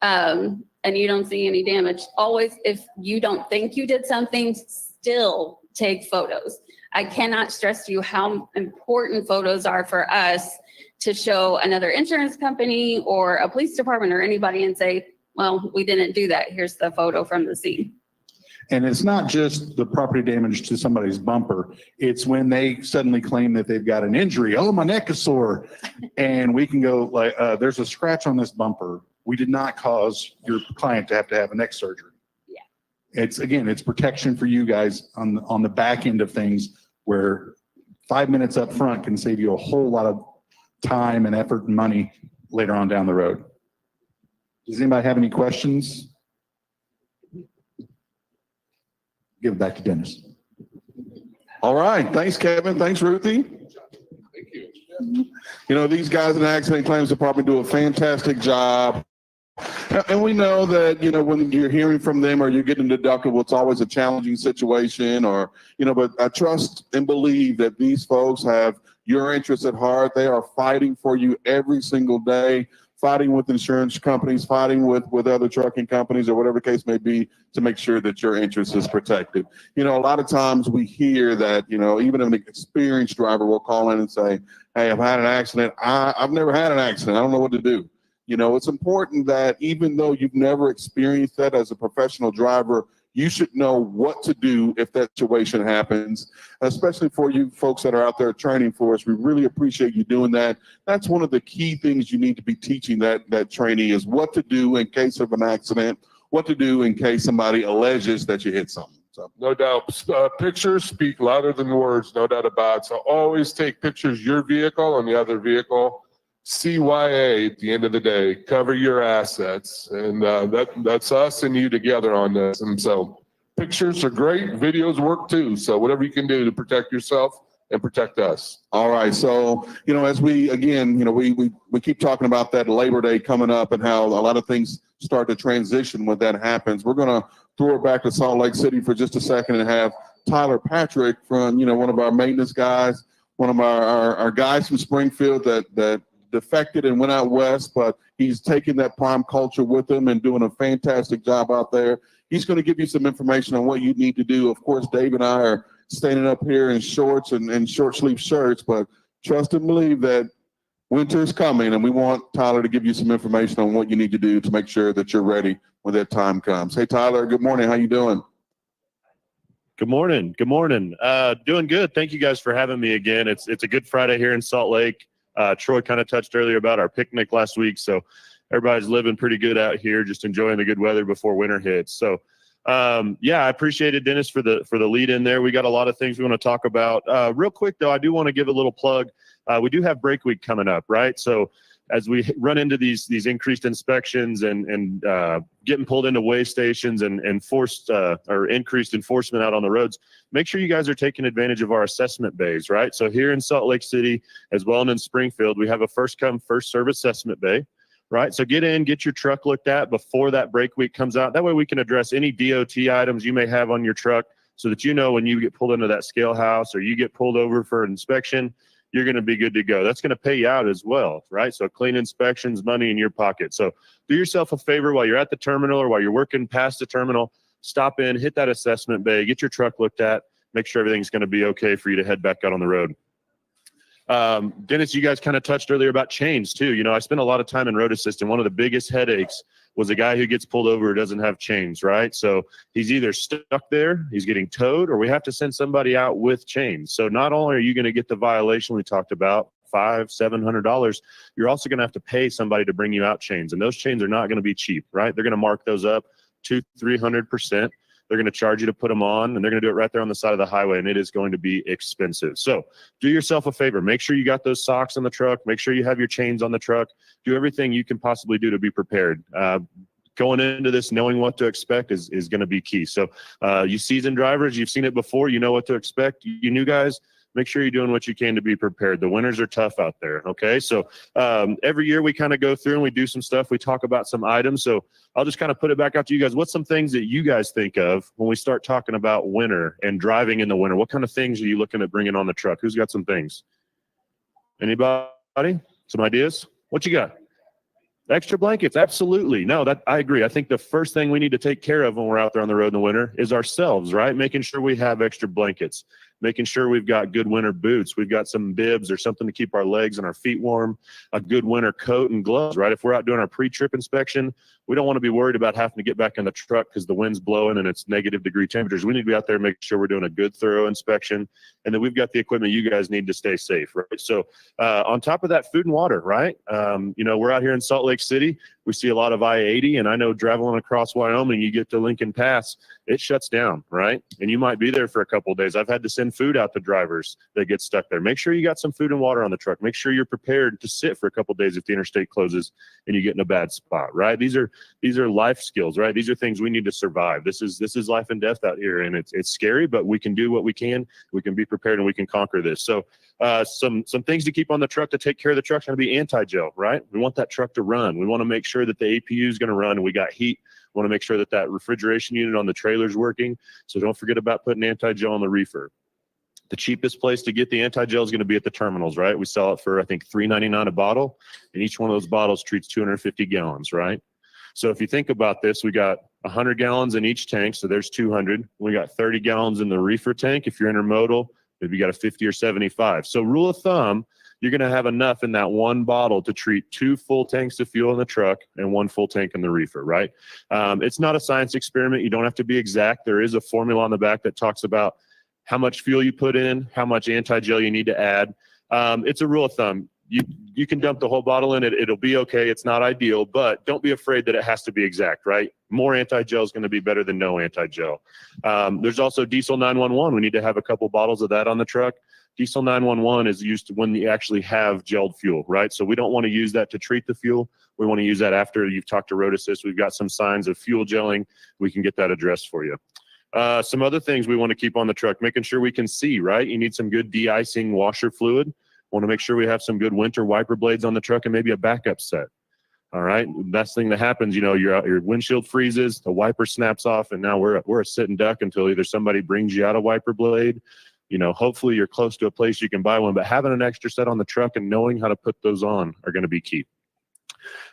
and you don't see any damage, always, if you don't think you did something, still take photos. I cannot stress to you how important photos are for us to show another insurance company or a police department or anybody and say, well, we didn't do that. Here's the photo from the scene. And it's not just the property damage to somebody's bumper. It's when they suddenly claim that they've got an injury. Oh, my neck is sore. And we can go like, there's a scratch on this bumper. We did not cause your client to have a neck surgery. Yeah. It's, again, it's protection for you guys on the back end of things, where 5 minutes up front can save you a whole lot of time and effort and money later on down the road. Does anybody have any questions? Give it back to Dennis. All right. Thanks, Kevin. Thanks, Ruthie. Thank you. You know, these guys in the accident claims department do a fantastic job. And we know that, you know, when you're hearing from them or you're getting deductible, it's always a challenging situation, or, you know, but I trust and believe that these folks have your interests at heart. They are fighting for you every single day, fighting with insurance companies, fighting with other trucking companies or whatever the case may be, to make sure that your interest is protected. You know, a lot of times we hear that, you know, even an experienced driver will call in and say, hey, I've had an accident. I've never had an accident. I don't know what to do. You know, it's important that even though you've never experienced that as a professional driver, you should know what to do if that situation happens, especially for you folks that are out there training for us. We really appreciate you doing that. That's one of the key things you need to be teaching that trainee, is what to do in case of an accident, what to do in case somebody alleges that you hit something. So. No doubt. Pictures speak louder than words, no doubt about it. So always take pictures of your vehicle and the other vehicle. CYA at the end of the day, cover your assets. And that's us and you together on this. And so pictures are great. Videos work too. So whatever you can do to protect yourself and protect us. All right. So, you know, as we, again, you know, we keep talking about that Labor Day coming up and how a lot of things start to transition when that happens. We're going to throw it back to Salt Lake City for just a second and have Tyler Patrick from, you know, one of our maintenance guys, one of our guys from Springfield that defected and went out west, but he's taking that prime culture with him and doing a fantastic job out there. He's going to give you some information on what you need to do. Of course, Dave and I are standing up here in shorts and short sleeve shirts, but trust and believe that winter is coming, and we want Tyler to give you some information on what you need to do to make sure that you're ready when that time comes. Hey, Tyler, good morning. How you doing? Good morning. Good morning. Doing good. Thank you guys for having me again. It's a good Friday here in Salt Lake. Troy kind of touched earlier about our picnic last week, so everybody's living pretty good out here, just enjoying the good weather before winter hits. So, yeah, I appreciate it, Dennis, for the lead in there. We got a lot of things we want to talk about. Real quick though, I do want to give a little plug. We do have break week coming up, right? So as we run into these increased inspections and getting pulled into weigh stations and forced or increased enforcement out on the roads, make sure you guys are taking advantage of our assessment bays, right? So here in Salt Lake City, as well as in Springfield, we have a first come, first serve assessment bay, right? So get in, get your truck looked at before that break week comes out. That way we can address any DOT items you may have on your truck, so that you know when you get pulled into that scale house or you get pulled over for an inspection, you're going to be good to go. That's going to pay you out as well, right? So clean inspections, money in your pocket. So do yourself a favor while you're at the terminal or while you're working past the terminal, stop in, hit that assessment bay, get your truck looked at, make sure everything's going to be okay for you to head back out on the road. Dennis, you guys kind of touched earlier about chains too. You know, I spent a lot of time in road assist, and one of the biggest headaches was a guy who gets pulled over who doesn't have chains, right? So he's either stuck there, he's getting towed, or we have to send somebody out with chains. So not only are you going to get the violation we talked about, $500-$700, you're also going to have to pay somebody to bring you out chains. And those chains are not going to be cheap, right? They're going to mark those up 200-300%. They're going to charge you to put them on, and they're going to do it right there on the side of the highway, and it is going to be expensive. So do yourself a favor. Make sure you got those socks in the truck. Make sure you have your chains on the truck. Do everything you can possibly do to be prepared. Going into this, knowing what to expect is going to be key. So you seasoned drivers, you've seen it before, you know what to expect. You new guys, make sure you're doing what you can to be prepared. The winters are tough out there, okay? So every year we kind of go through and we do some stuff. We talk about some items. So I'll just kind of put it back out to you guys. What's some things that you guys think of when we start talking about winter and driving in the winter? What kind of things are you looking at bringing on the truck? Who's got some things? Anybody? Some ideas? What you got? Extra blankets, absolutely. No, that I agree. I think the first thing we need to take care of when we're out there on the road in the winter is ourselves, right? Making sure we have extra blankets, making sure we've got good winter boots, we've got some bibs or something to keep our legs and our feet warm, a good winter coat and gloves, right? If we're out doing our pre-trip inspection, we don't want to be worried about having to get back in the truck because the wind's blowing and it's negative-degree temperatures. We need to be out there and make sure we're doing a good, thorough inspection, and that we've got the equipment you guys need to stay safe, right? So on top of that, food and water, right? We're out here in Salt Lake City. We see a lot of I-80, and I know traveling across Wyoming, you get to Lincoln Pass, it shuts down, right? And you might be there for a couple of days. I've had to send food out to drivers that get stuck there. Make sure you got some food and water on the truck. Make sure you're prepared to sit for a couple of days if the interstate closes and you get in a bad spot, right? These are life skills, right? These are things we need to survive. This is life and death out here, and it's scary, but we can do what we can. We can be prepared and we can conquer this. So some things to keep on the truck to take care of the truck is going to be anti-gel, right? We want that truck to run. We want to make sure that the APU is going to run and we got heat. We want to make sure that that refrigeration unit on the trailer is working. So don't forget about putting anti-gel on the reefer. The cheapest place to get the anti-gel is going to be at the terminals, right? We sell it for, I think, $3.99 a bottle, and each one of those bottles treats 250 gallons, right? So if you think about this, we got 100 gallons in each tank, so there's 200. We got 30 gallons in the reefer tank. If you're intermodal, maybe you got a 50 or 75. So rule of thumb, you're going to have enough in that one bottle to treat 2 full tanks of fuel in the truck and 1 full tank in the reefer, right? It's not a science experiment. You don't have to be exact. There is a formula on the back that talks about how much fuel you put in, how much anti-gel you need to add. It's a rule of thumb. You can dump the whole bottle in it. It'll be okay. It's not ideal, but don't be afraid that it has to be exact, right? More anti-gel is going to be better than no anti-gel. There's also Diesel 911. We need to have a couple bottles of that on the truck. Diesel 911 is used when you actually have gelled fuel, right? So we don't want to use that to treat the fuel. We want to use that after you've talked to Road Assist. We've got some signs of fuel gelling. We can get that addressed for you. Some other things we want to keep on the truck, making sure we can see, right? You need some good de-icing washer fluid. Want to make sure we have some good winter wiper blades on the truck and maybe a backup set. All right. Best thing that happens, your windshield freezes, the wiper snaps off, and now we're a sitting duck until either somebody brings you out a wiper blade. Hopefully you're close to a place you can buy one, but having an extra set on the truck and knowing how to put those on are going to be key.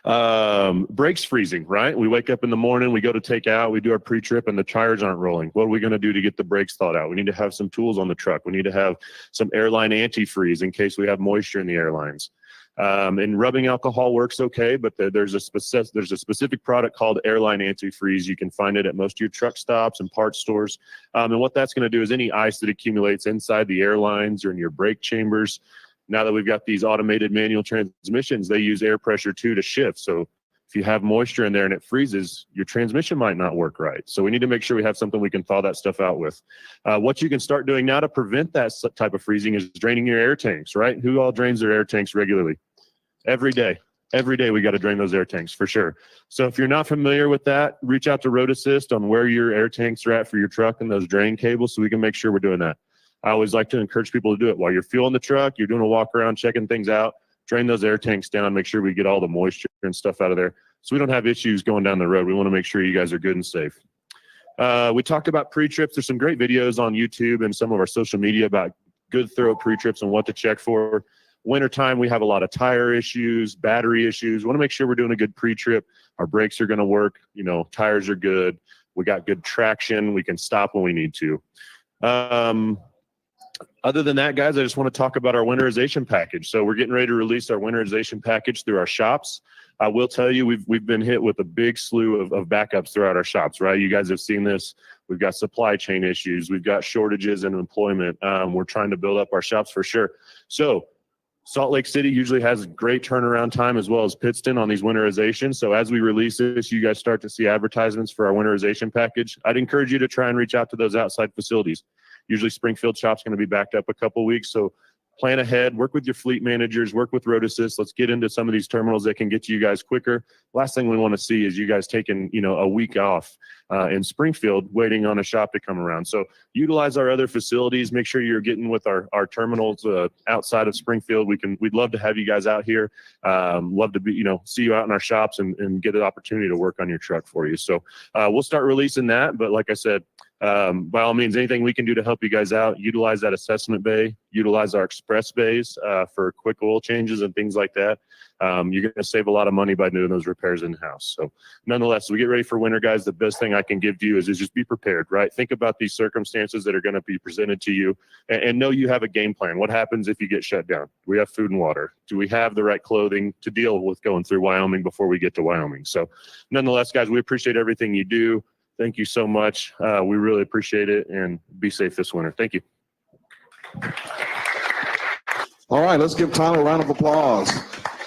Brakes freezing, right? We wake up in the morning, we go to take out, we do our pre-trip and the tires aren't rolling. What are we going to do to get the brakes thawed out? We need to have some tools on the truck. We need to have some airline antifreeze in case we have moisture in the airlines. And rubbing alcohol works okay, but there's a specific product called airline antifreeze. You can find it at most of your truck stops and parts stores. And what that's going to do is any ice that accumulates inside the airlines or in your brake chambers. Now that we've got these automated manual transmissions, they use air pressure too to shift. So if you have moisture in there and it freezes, your transmission might not work right. So we need to make sure we have something we can thaw that stuff out with. What you can start doing now to prevent that type of freezing is draining your air tanks, right? Who all drains their air tanks regularly? Every day. Every day we got to drain those air tanks for sure. So if you're not familiar with that, reach out to Road Assist on where your air tanks are at for your truck and those drain cables so we can make sure we're doing that. I always like to encourage people to do it while you're fueling the truck, you're doing a walk around, checking things out, drain those air tanks down, make sure we get all the moisture and stuff out of there so we don't have issues going down the road. We want to make sure you guys are good and safe. We talked about pre-trips. There's some great videos on YouTube and some of our social media about good, thorough pre-trips and what to check for. Wintertime, we have a lot of tire issues, battery issues. We want to make sure we're doing a good pre-trip. Our brakes are going to work. Tires are good. We got good traction. We can stop when we need to. Other than that, guys, I just want to talk about our winterization package. So we're getting ready to release our winterization package through our shops. I will tell you, we've been hit with a big slew of backups throughout our shops, right? You guys have seen this. We've got supply chain issues. We've got shortages in employment. We're trying to build up our shops for sure. So Salt Lake City usually has great turnaround time as well as Pittston on these winterizations. So as we release this, you guys start to see advertisements for our winterization package. I'd encourage you to try and reach out to those outside facilities. Usually Springfield shop's going to be backed up a couple weeks. So plan ahead, work with your fleet managers, work with Road Assist. Let's get into some of these terminals that can get you guys quicker. Last thing we want to see is you guys taking, a week off in Springfield waiting on a shop to come around. So utilize our other facilities. Make sure you're getting with our terminals outside of Springfield. We'd love to have you guys out here. Love to be, see you out in our shops and get an opportunity to work on your truck for you. So we'll start releasing that. But like I said, by all means, anything we can do to help you guys out, utilize that assessment bay, utilize our express bays for quick oil changes and things like that. You're going to save a lot of money by doing those repairs in-house. So nonetheless, we get ready for winter, guys. The best thing I can give to you is just be prepared, right? Think about these circumstances that are going to be presented to you and know you have a game plan. What happens if you get shut down? Do we have food and water? Do we have the right clothing to deal with going through Wyoming before we get to Wyoming? So nonetheless, guys, we appreciate everything you do. Thank you so much. We really appreciate it, and be safe this winter. Thank you. All right, let's give Tyler a round of applause.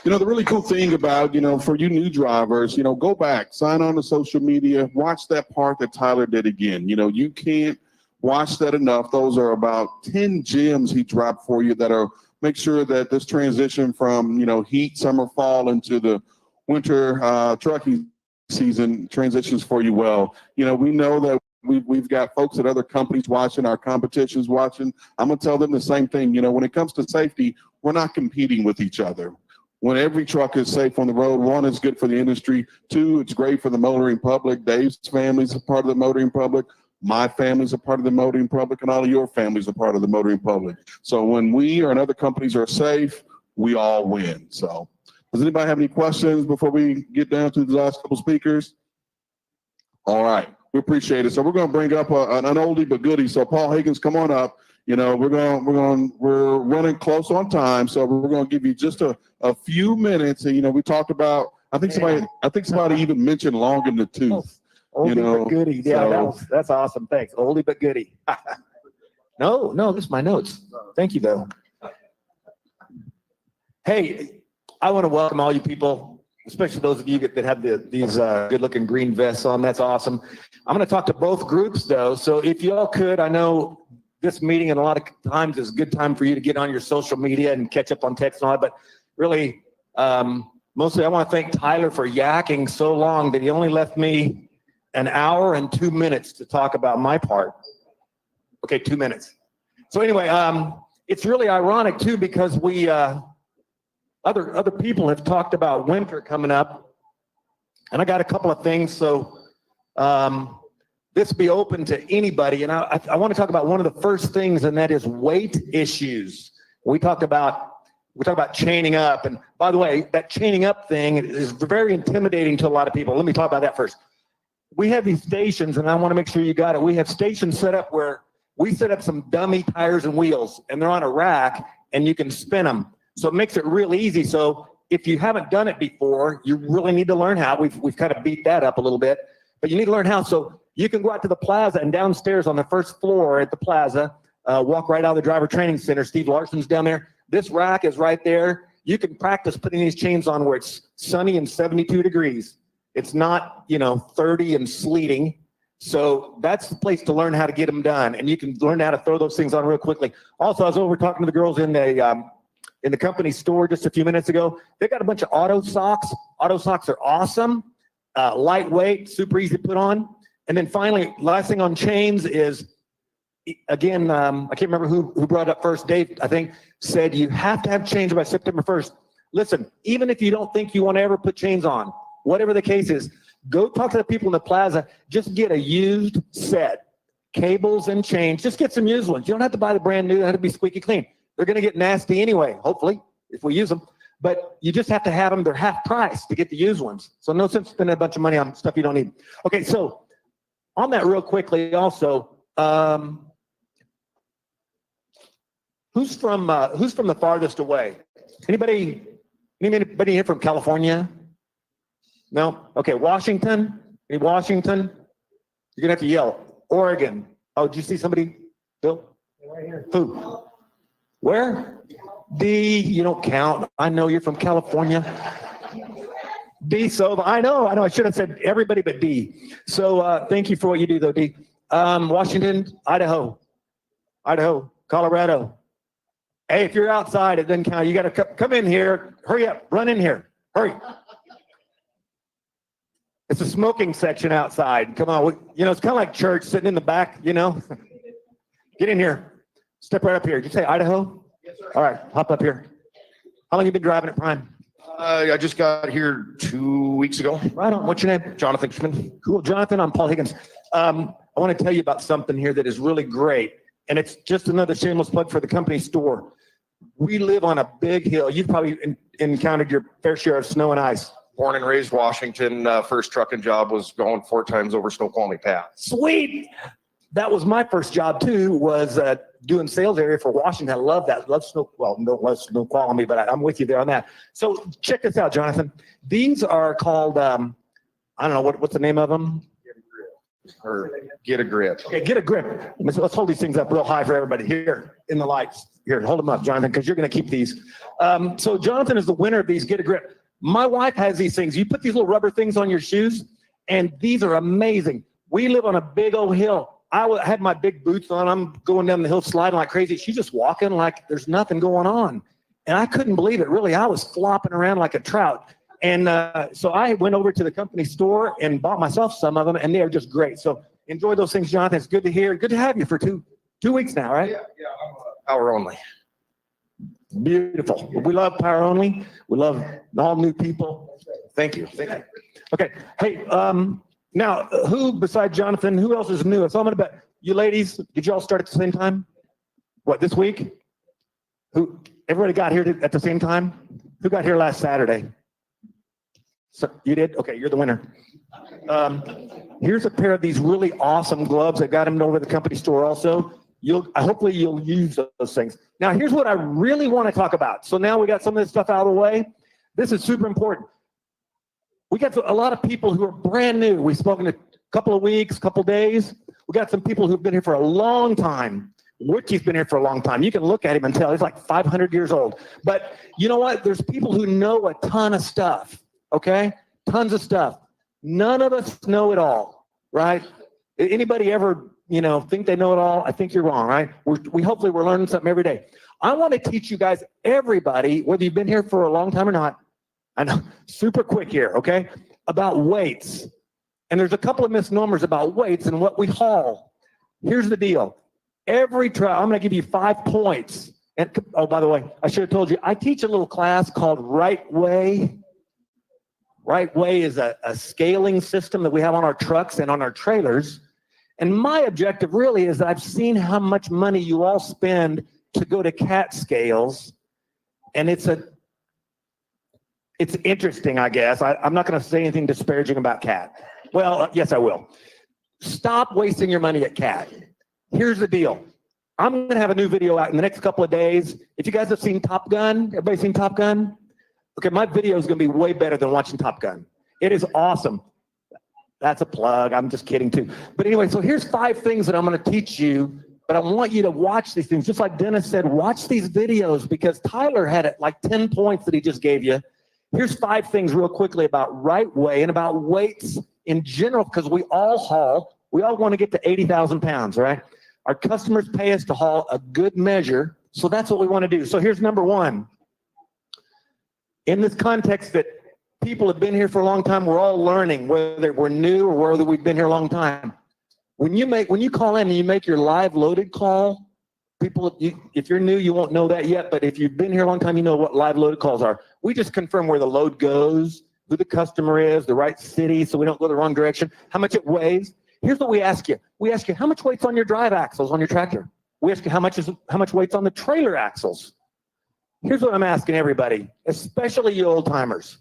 The really cool thing about, for you new drivers, go back, sign on to social media, watch that part that Tyler did again. You can't watch that enough. Those are about 10 gems he dropped for you that are make sure that this transition from, heat, summer, fall into the winter trucking season transitions for you well. We know that we've got folks at other companies watching, our competition's watching. I'm going to tell them the same thing. When it comes to safety, we're not competing with each other. When every truck is safe on the road, one, it's good for the industry. Two, it's great for the motoring public. Dave's family's a part of the motoring public. My family's a part of the motoring public, and all of your families are part of the motoring public. So when we or other companies are safe, we all win. So does anybody have any questions before we get down to the last couple speakers? All right, we appreciate it. So we're going to bring up an oldie but goodie. So Paul Higgins, come on up. We're running close on time, so we're going to give you just a few minutes. And we talked about. I think somebody even mentioned long in the tooth. Oldie but goodie. Yeah, so. that's awesome. Thanks. Oldie but goodie. No, this is my notes. Thank you, though. Hey. I want to welcome all you people, especially those of you that have these good-looking green vests on. That's awesome. I'm going to talk to both groups, though. So if you all could, I know this meeting and a lot of times is a good time for you to get on your social media and catch up on text and all that. But really, mostly I want to thank Tyler for yakking so long that he only left me an hour and 2 minutes to talk about my part. Okay, 2 minutes. So anyway, it's really ironic, too, because we other people have talked about winter coming up, and I got a couple of things. So this be open to anybody, and I want to talk about one of the first things, and that is weight issues. We talk about chaining up, and by the way, that chaining up thing is very intimidating to a lot of people. Let me talk about that first. We have these stations, and I want to make sure you got it. We have stations set up where we set up some dummy tires and wheels, and they're on a rack, and you can spin them. So it makes it real easy. So if you haven't done it before, you really need to learn how. We've kind of beat that up a little bit, but you need to learn how. So you can go out to the plaza, and downstairs on the first floor at the plaza, walk right out of the driver training center. Steve Larson's down there. This rack is right there. You can practice putting these chains on where it's sunny and 72 degrees. It's not, 30 and sleeting. So that's the place to learn how to get them done. And you can learn how to throw those things on real quickly. Also, I was over talking to the girls in the company store just a few minutes ago. They got a bunch of auto socks. Auto socks are awesome, lightweight, super easy to put on. And then finally, last thing on chains is, again, I can't remember who brought it up first. Dave, I think, said you have to have chains by September 1st. Listen, even if you don't think you want to ever put chains on, whatever the case is, go talk to the people in the plaza. Just get a used set, cables and chains. Just get some used ones. You don't have to buy the brand new. They have to be squeaky clean. They're going to get nasty anyway, hopefully, if we use them. But you just have to have them. They're half price to get the used ones. So no sense spending a bunch of money on stuff you don't need. Okay, so on that real quickly also, who's from the farthest away? Anybody here from California? No? Okay, Washington? Any Washington? You're going to have to yell. Oregon. Oh, did you see somebody? Bill? Right here. Who? Where? D, you don't count. I know you're from California. D, so I know. I should have said everybody but D. So thank you for what you do, though, D. Washington, Idaho, Colorado. Hey, if you're outside, it doesn't count. You got to come in here. Hurry up. Run in here. Hurry. It's a smoking section outside. Come on. It's kind of like church sitting in the back, Get in here. Step right up here. Did you say Idaho? Yes, sir. All right. Hop up here. How long you been driving at Prime? I just got here 2 weeks ago. Right on. What's your name? Jonathan Schmidt. Cool. Jonathan, I'm Paul Higgins. I want to tell you about something here that is really great. And it's just another shameless plug for the company store. We live on a big hill. You've probably encountered your fair share of snow and ice. Born and raised Washington. First trucking job was going 4 times over Snoqualmie Pass. Sweet. That was my first job too, was doing sales area for Washington. I love that. Love Snoqualmie, but I'm with you there on that. So check this out, Jonathan. These are called, I don't know, what's the name of them? Or get a grip. Okay, get a grip. Let's hold these things up real high for everybody here in the lights. Here, hold them up, Jonathan, because you're going to keep these. So Jonathan is the winner of these get a grip. My wife has these things. You put these little rubber things on your shoes, and these are amazing. We live on a big old hill. I had my big boots on. I'm going down the hill sliding like crazy. She's just walking like there's nothing going on. And I couldn't believe it, really. I was flopping around like a trout. And so I went over to the company store and bought myself some of them, and they are just great. So enjoy those things, Jonathan. It's good to hear. Good to have you for two weeks now, right? Yeah, I'm power only. Beautiful. We love power only. We love all new people. Thank you. Okay. Hey, now who besides Jonathan, who else is new? So I'm gonna bet you ladies, did you all start at the same time? What, this week? Everybody got here at the same time? Who got here last Saturday? So you did? Okay, you're the winner. Here's a pair of these really awesome gloves. I got them over at the company store also. Hopefully you'll use those things. Now, here's what I really want to talk about. So now we got some of this stuff out of the way. This is super important. We got a lot of people who are brand new. We've spoken to a couple of weeks, couple of days. We got some people who've been here for a long time. Richie's been here for a long time. You can look at him and tell he's like 500 years old. But you know what? There's people who know a ton of stuff, okay? Tons of stuff. None of us know it all, right? Anybody ever, think they know it all? I think you're wrong, right? Hopefully we're learning something every day. I want to teach you guys, everybody, whether you've been here for a long time or not, I know, super quick here, okay? About weights. And there's a couple of misnomers about weights and what we haul. Here's the deal. I'm going to give you 5 points. And oh, by the way, I should have told you, I teach a little class called Right Way. Right Way is a scaling system that we have on our trucks and on our trailers. And my objective really is that I've seen how much money you all spend to go to CAT scales. And it's interesting, I guess. I'm not going to say anything disparaging about CAT. Well, yes, I will. Stop wasting your money at CAT. Here's the deal. I'm going to have a new video out in the next couple of days. If you guys have seen Top Gun, everybody seen Top Gun? Okay, my video is going to be way better than watching Top Gun. It is awesome. That's a plug. I'm just kidding too. But anyway, so here's 5 things that I'm going to teach you, but I want you to watch these things. Just like Dennis said, watch these videos because Tyler had like 10 points that he just gave you. Here's 5 things real quickly about Right Way and about weights in general, because we all want to get to 80,000 pounds, right? Our customers pay us to haul a good measure, so that's what we want to do. So here's number 1. In this context that people have been here for a long time, we're all learning, whether we're new or whether we've been here a long time. When you call in and you make your live loaded call, if you're new, you won't know that yet, but if you've been here a long time, you know what live loaded calls are. We just confirm where the load goes, who the customer is, the right city, so we don't go the wrong direction, how much it weighs. Here's what we ask you. We ask you, how much weight's on your drive axles on your tractor? We ask you, how much weight's on the trailer axles? Here's what I'm asking everybody, especially you old timers.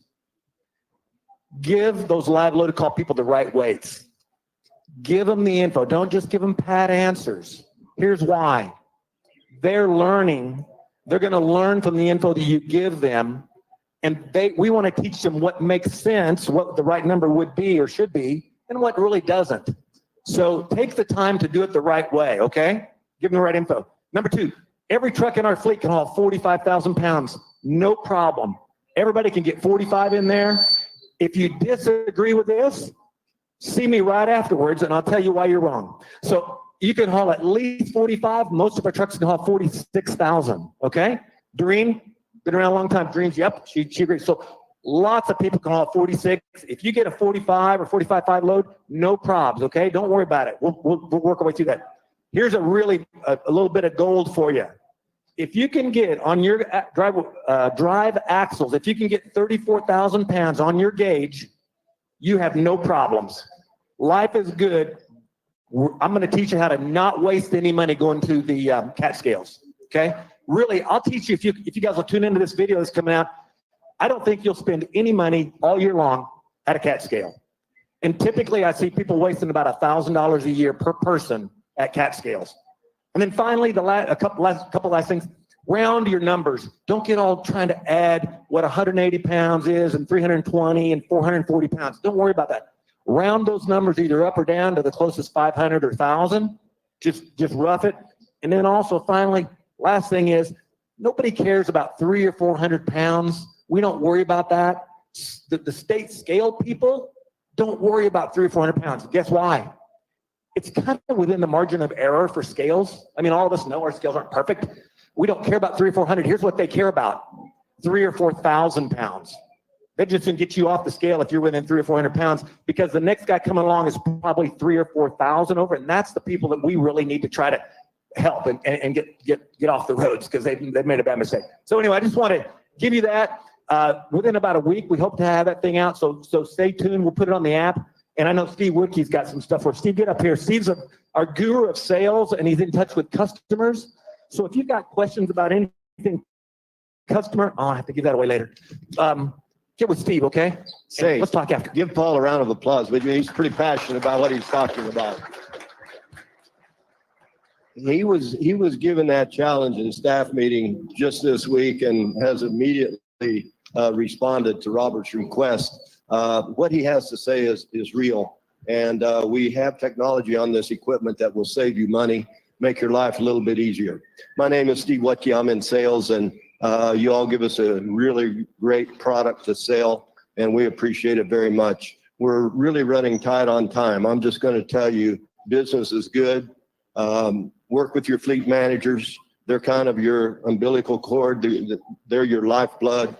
Give those live loaded call people the right weights. Give them the info. Don't just give them pat answers. Here's why. They're learning. They're going to learn from the info that you give them. And we want to teach them what makes sense, what the right number would be or should be, and what really doesn't. So take the time to do it the right way, okay? Give them the right info. Number 2, Every truck in our fleet can haul 45,000 pounds, no problem. Everybody can get 45 in there. If you disagree with this, see me right afterwards and I'll tell you why you're wrong. So you can haul at least 45. Most of our trucks can haul 46,000, okay? Doreen, been around a long time. Doreen's, yep, she agrees. So lots of people can haul 46. If you get a 45 or 45.5 load, no probs, okay? Don't worry about it. We'll work our way through that. Here's a little bit of gold for you. If you can get on your drive axles, if you can get 34,000 pounds on your gauge, you have no problems. Life is good. I'm going to teach you how to not waste any money going to the cat scales. Okay. Really, I'll teach you if you guys will tune into this video that's coming out. I don't think you'll spend any money all year long at a cat scale. And typically I see people wasting about $1,000 a year per person at cat scales. And then finally, a couple last things. Round your numbers. Don't get all trying to add what 180 pounds is and 320 and 440 pounds. Don't worry about that. Round those numbers either up or down to the closest 500 or 1,000. Just rough it. And then also finally, last thing is, nobody cares about 300 or 400 pounds. We don't worry about that. The state scale people don't worry about 300 or 400 pounds. Guess why? It's kind of within the margin of error for scales. I mean, all of us know our scales aren't perfect. We don't care about 300 or 400. Here's what they care about: 3,000 or 4,000 pounds. That just can get you off the scale if you're within 300 or 400 pounds, because the next guy coming along is probably 3,000 or 4,000 over, and that's the people that we really need to try to help and get off the roads because they've made a bad mistake. So anyway, I just want to give you that. Within about a week, we hope to have that thing out. So stay tuned. We'll put it on the app. And I know Steve Wickey's got some stuff for Steve. Get up here. Steve's our guru of sales, and he's in touch with customers. So if you've got questions about anything customer, I'll have to give that away later. Get with Steve, okay? Say, let's talk after. give Paul a round of applause. He's pretty passionate about what he's talking about. He was given that challenge in staff meeting just this week and has immediately responded to Robert's request. What he has to say is real. And we have technology on this equipment that will save you money, make your life a little bit easier. My name is Steve Wickey. I'm in sales, and you all give us a really great product to sell, and we appreciate it very much. We're really running tight on time. I'm just going to tell you, business is good. Work with your fleet managers. They're kind of your umbilical cord. They're your lifeblood.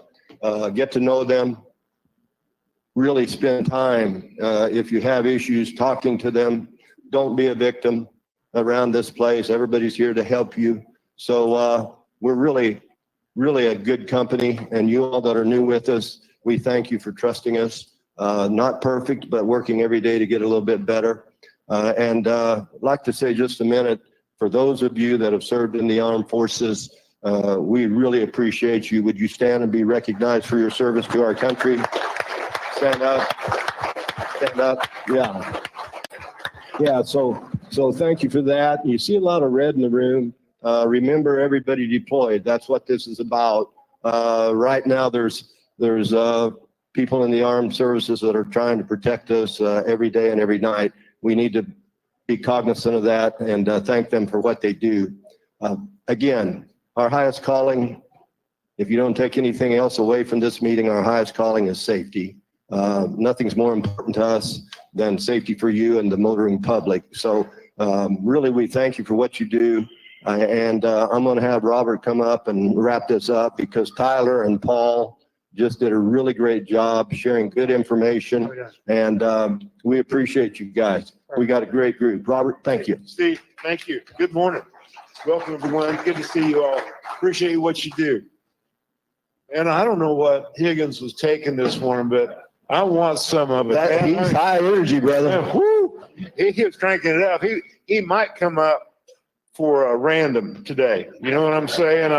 Get to know them. Really spend time, if you have issues, talking to them. Don't be a victim around this place. Everybody's here to help you. So we're really a good company, and you all that are new with us, we thank you for trusting us. Not perfect, but working every day to get a little bit better. And I'd like to say just a minute, for those of you that have served in the armed forces, we really appreciate you. Would you stand and be recognized for your service to our country? Stand up. Stand up. Yeah. Yeah, so thank you for that. You see a lot of red in the room. Remember, everybody deployed. That's what this is about. Right now, there's people in the armed services that are trying to protect us every day and every night. We need to be cognizant of that and thank them for what they do. Again, our highest calling, if you don't take anything else away from this meeting, our highest calling is safety. Nothing's more important to us than safety for you and the motoring public. So really, we thank you for what you do. And I'm going to have Robert come up and wrap this up, because Tyler and Paul just did a really great job sharing good information. And we appreciate you guys. We got a great group. Robert, thank you. Steve, thank you. Good morning. Welcome, everyone. Good to see you all. Appreciate what you do. And I don't know what Higgins was taking this morning, but I want some of it. He's high energy, brother. Woo, he keeps cranking it up. He might come up for a random today. You know what I'm saying?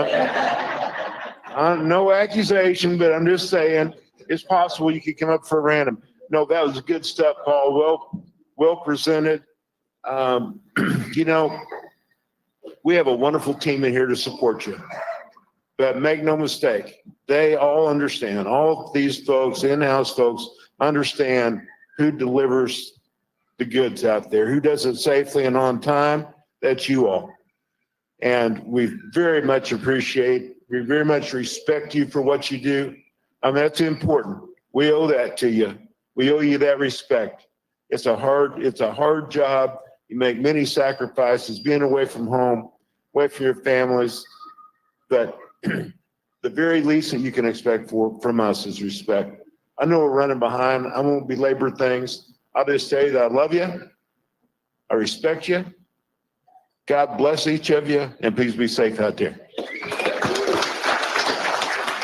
I'm no accusation, but I'm just saying it's possible you could come up for a random. No, that was good stuff, Paul. Well presented. You know, we have a wonderful team in here to support you. But make no mistake, they all understand. All these folks, in-house folks, understand who delivers the goods out there, who does it safely and on time. That's you all. And we very much respect you for what you do. I mean, that's important. We owe that to you. We owe you that respect. It's a hard job. You make many sacrifices, being away from home, away from your families. But the very least that you can expect from us is respect. I know we're running behind. I won't belabor things. I'll just say that I love you. I respect you. God bless each of you, and please be safe out there.